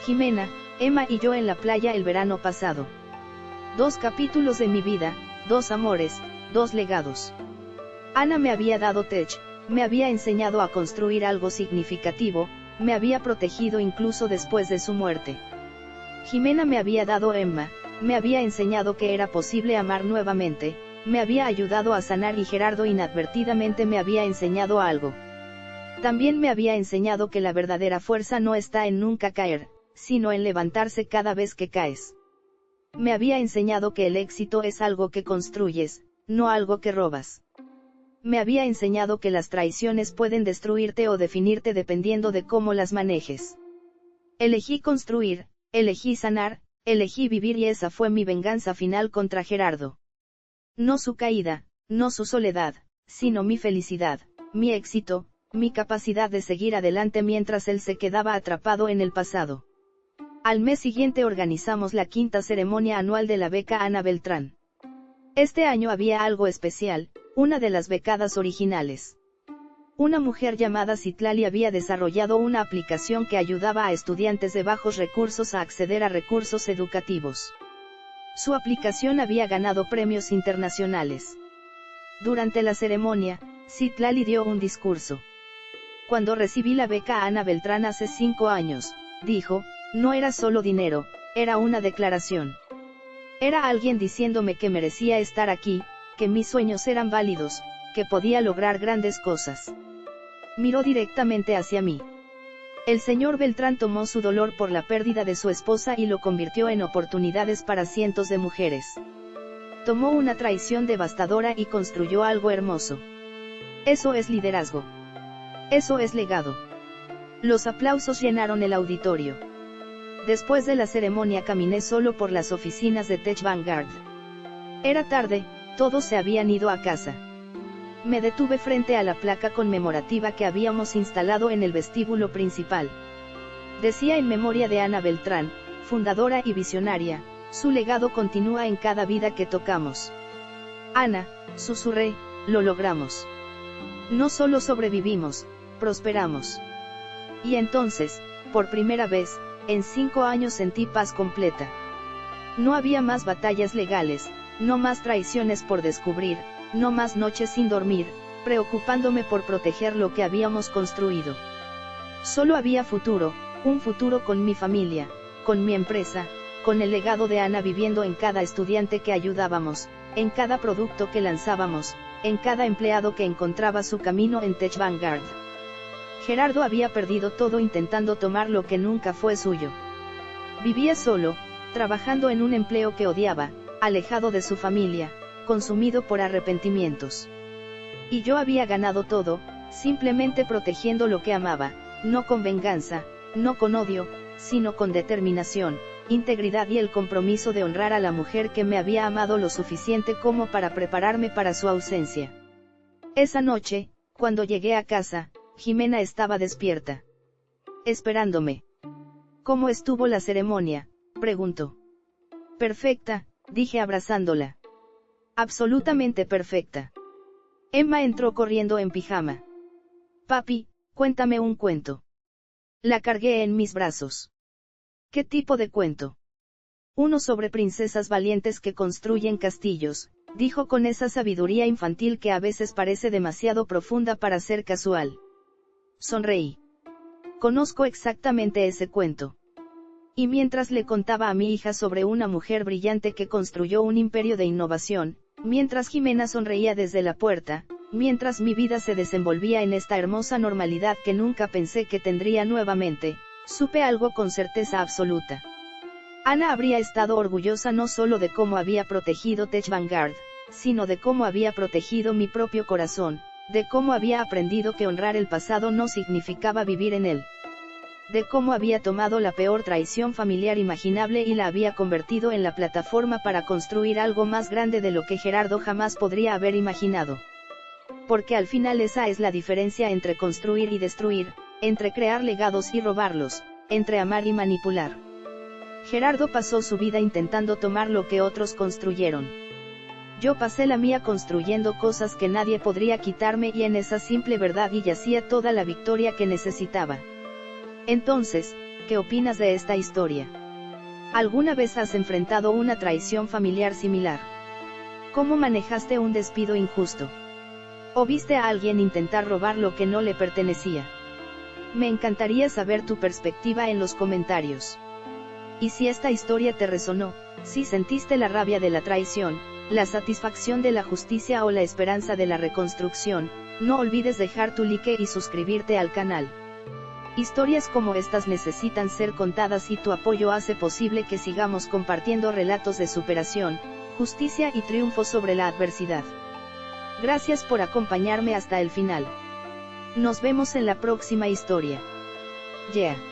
Speaker 1: Jimena, Emma y yo en la playa el verano pasado. 2 capítulos de mi vida, 2 amores, 2 legados. Ana me había dado techo, me había enseñado a construir algo significativo, me había protegido incluso después de su muerte. Jimena me había dado Emma, me había enseñado que era posible amar nuevamente, me había ayudado a sanar y Gerardo inadvertidamente me había enseñado algo. También me había enseñado que la verdadera fuerza no está en nunca caer, sino en levantarse cada vez que caes. Me había enseñado que el éxito es algo que construyes, no algo que robas. Me había enseñado que las traiciones pueden destruirte o definirte dependiendo de cómo las manejes. Elegí construir, elegí sanar, elegí vivir y esa fue mi venganza final contra Gerardo. No su caída, no su soledad, sino mi felicidad, mi éxito, mi capacidad de seguir adelante mientras él se quedaba atrapado en el pasado. Al mes siguiente organizamos la 5ª ceremonia anual de la beca Ana Beltrán. Este año había algo especial, una de las becadas originales. Una mujer llamada Citlali había desarrollado una aplicación que ayudaba a estudiantes de bajos recursos a acceder a recursos educativos. Su aplicación había ganado premios internacionales. Durante la ceremonia, Citlali dio un discurso. Cuando recibí la beca Ana Beltrán hace 5 años, dijo, no era solo dinero, era una declaración. Era alguien diciéndome que merecía estar aquí, que mis sueños eran válidos, que podía lograr grandes cosas. Miró directamente hacia mí. El señor Beltrán tomó su dolor por la pérdida de su esposa y lo convirtió en oportunidades para cientos de mujeres. Tomó una traición devastadora y construyó algo hermoso. Eso es liderazgo. Eso es legado. Los aplausos llenaron el auditorio. Después de la ceremonia caminé solo por las oficinas de Tech Vanguard. Era tarde, todos se habían ido a casa. Me detuve frente a la placa conmemorativa que habíamos instalado en el vestíbulo principal. Decía en memoria de Ana Beltrán, fundadora y visionaria, su legado continúa en cada vida que tocamos. Ana, susurré, lo logramos. No solo sobrevivimos, prosperamos. Y entonces, por primera vez, en 5 años sentí paz completa. No había más batallas legales, no más traiciones por descubrir, no más noches sin dormir, preocupándome por proteger lo que habíamos construido. Solo había futuro, un futuro con mi familia, con mi empresa, con el legado de Ana viviendo en cada estudiante que ayudábamos, en cada producto que lanzábamos, en cada empleado que encontraba su camino en Tech Vanguard. Gerardo había perdido todo intentando tomar lo que nunca fue suyo. Vivía solo, trabajando en un empleo que odiaba, alejado de su familia, consumido por arrepentimientos. Y yo había ganado todo, simplemente protegiendo lo que amaba, no con venganza, no con odio, sino con determinación, integridad y el compromiso de honrar a la mujer que me había amado lo suficiente como para prepararme para su ausencia. Esa noche, cuando llegué a casa, Jimena estaba despierta. Esperándome. ¿Cómo estuvo la ceremonia?, preguntó. Perfecta, dije abrazándola. Absolutamente perfecta. Emma entró corriendo en pijama. Papi, cuéntame un cuento. La cargué en mis brazos. ¿Qué tipo de cuento? Uno sobre princesas valientes que construyen castillos, dijo con esa sabiduría infantil que a veces parece demasiado profunda para ser casual. Sonreí. Conozco exactamente ese cuento. Y mientras le contaba a mi hija sobre una mujer brillante que construyó un imperio de innovación, mientras Jimena sonreía desde la puerta, mientras mi vida se desenvolvía en esta hermosa normalidad que nunca pensé que tendría nuevamente, supe algo con certeza absoluta. Ana habría estado orgullosa no solo de cómo había protegido Tech Vanguard, sino de cómo había protegido mi propio corazón, de cómo había aprendido que honrar el pasado no significaba vivir en él. De cómo había tomado la peor traición familiar imaginable y la había convertido en la plataforma para construir algo más grande de lo que Gerardo jamás podría haber imaginado. Porque al final esa es la diferencia entre construir y destruir, entre crear legados y robarlos, entre amar y manipular. Gerardo pasó su vida intentando tomar lo que otros construyeron. Yo pasé la mía construyendo cosas que nadie podría quitarme y en esa simple verdad yacía toda la victoria que necesitaba. Entonces, ¿qué opinas de esta historia? ¿Alguna vez has enfrentado una traición familiar similar? ¿Cómo manejaste un despido injusto? ¿O viste a alguien intentar robar lo que no le pertenecía? Me encantaría saber tu perspectiva en los comentarios. Y si esta historia te resonó, si sentiste la rabia de la traición, la satisfacción de la justicia o la esperanza de la reconstrucción, no olvides dejar tu like y suscribirte al canal. Historias como estas necesitan ser contadas y tu apoyo hace posible que sigamos compartiendo relatos de superación, justicia y triunfo sobre la adversidad. Gracias por acompañarme hasta el final. Nos vemos en la próxima historia. Yeah.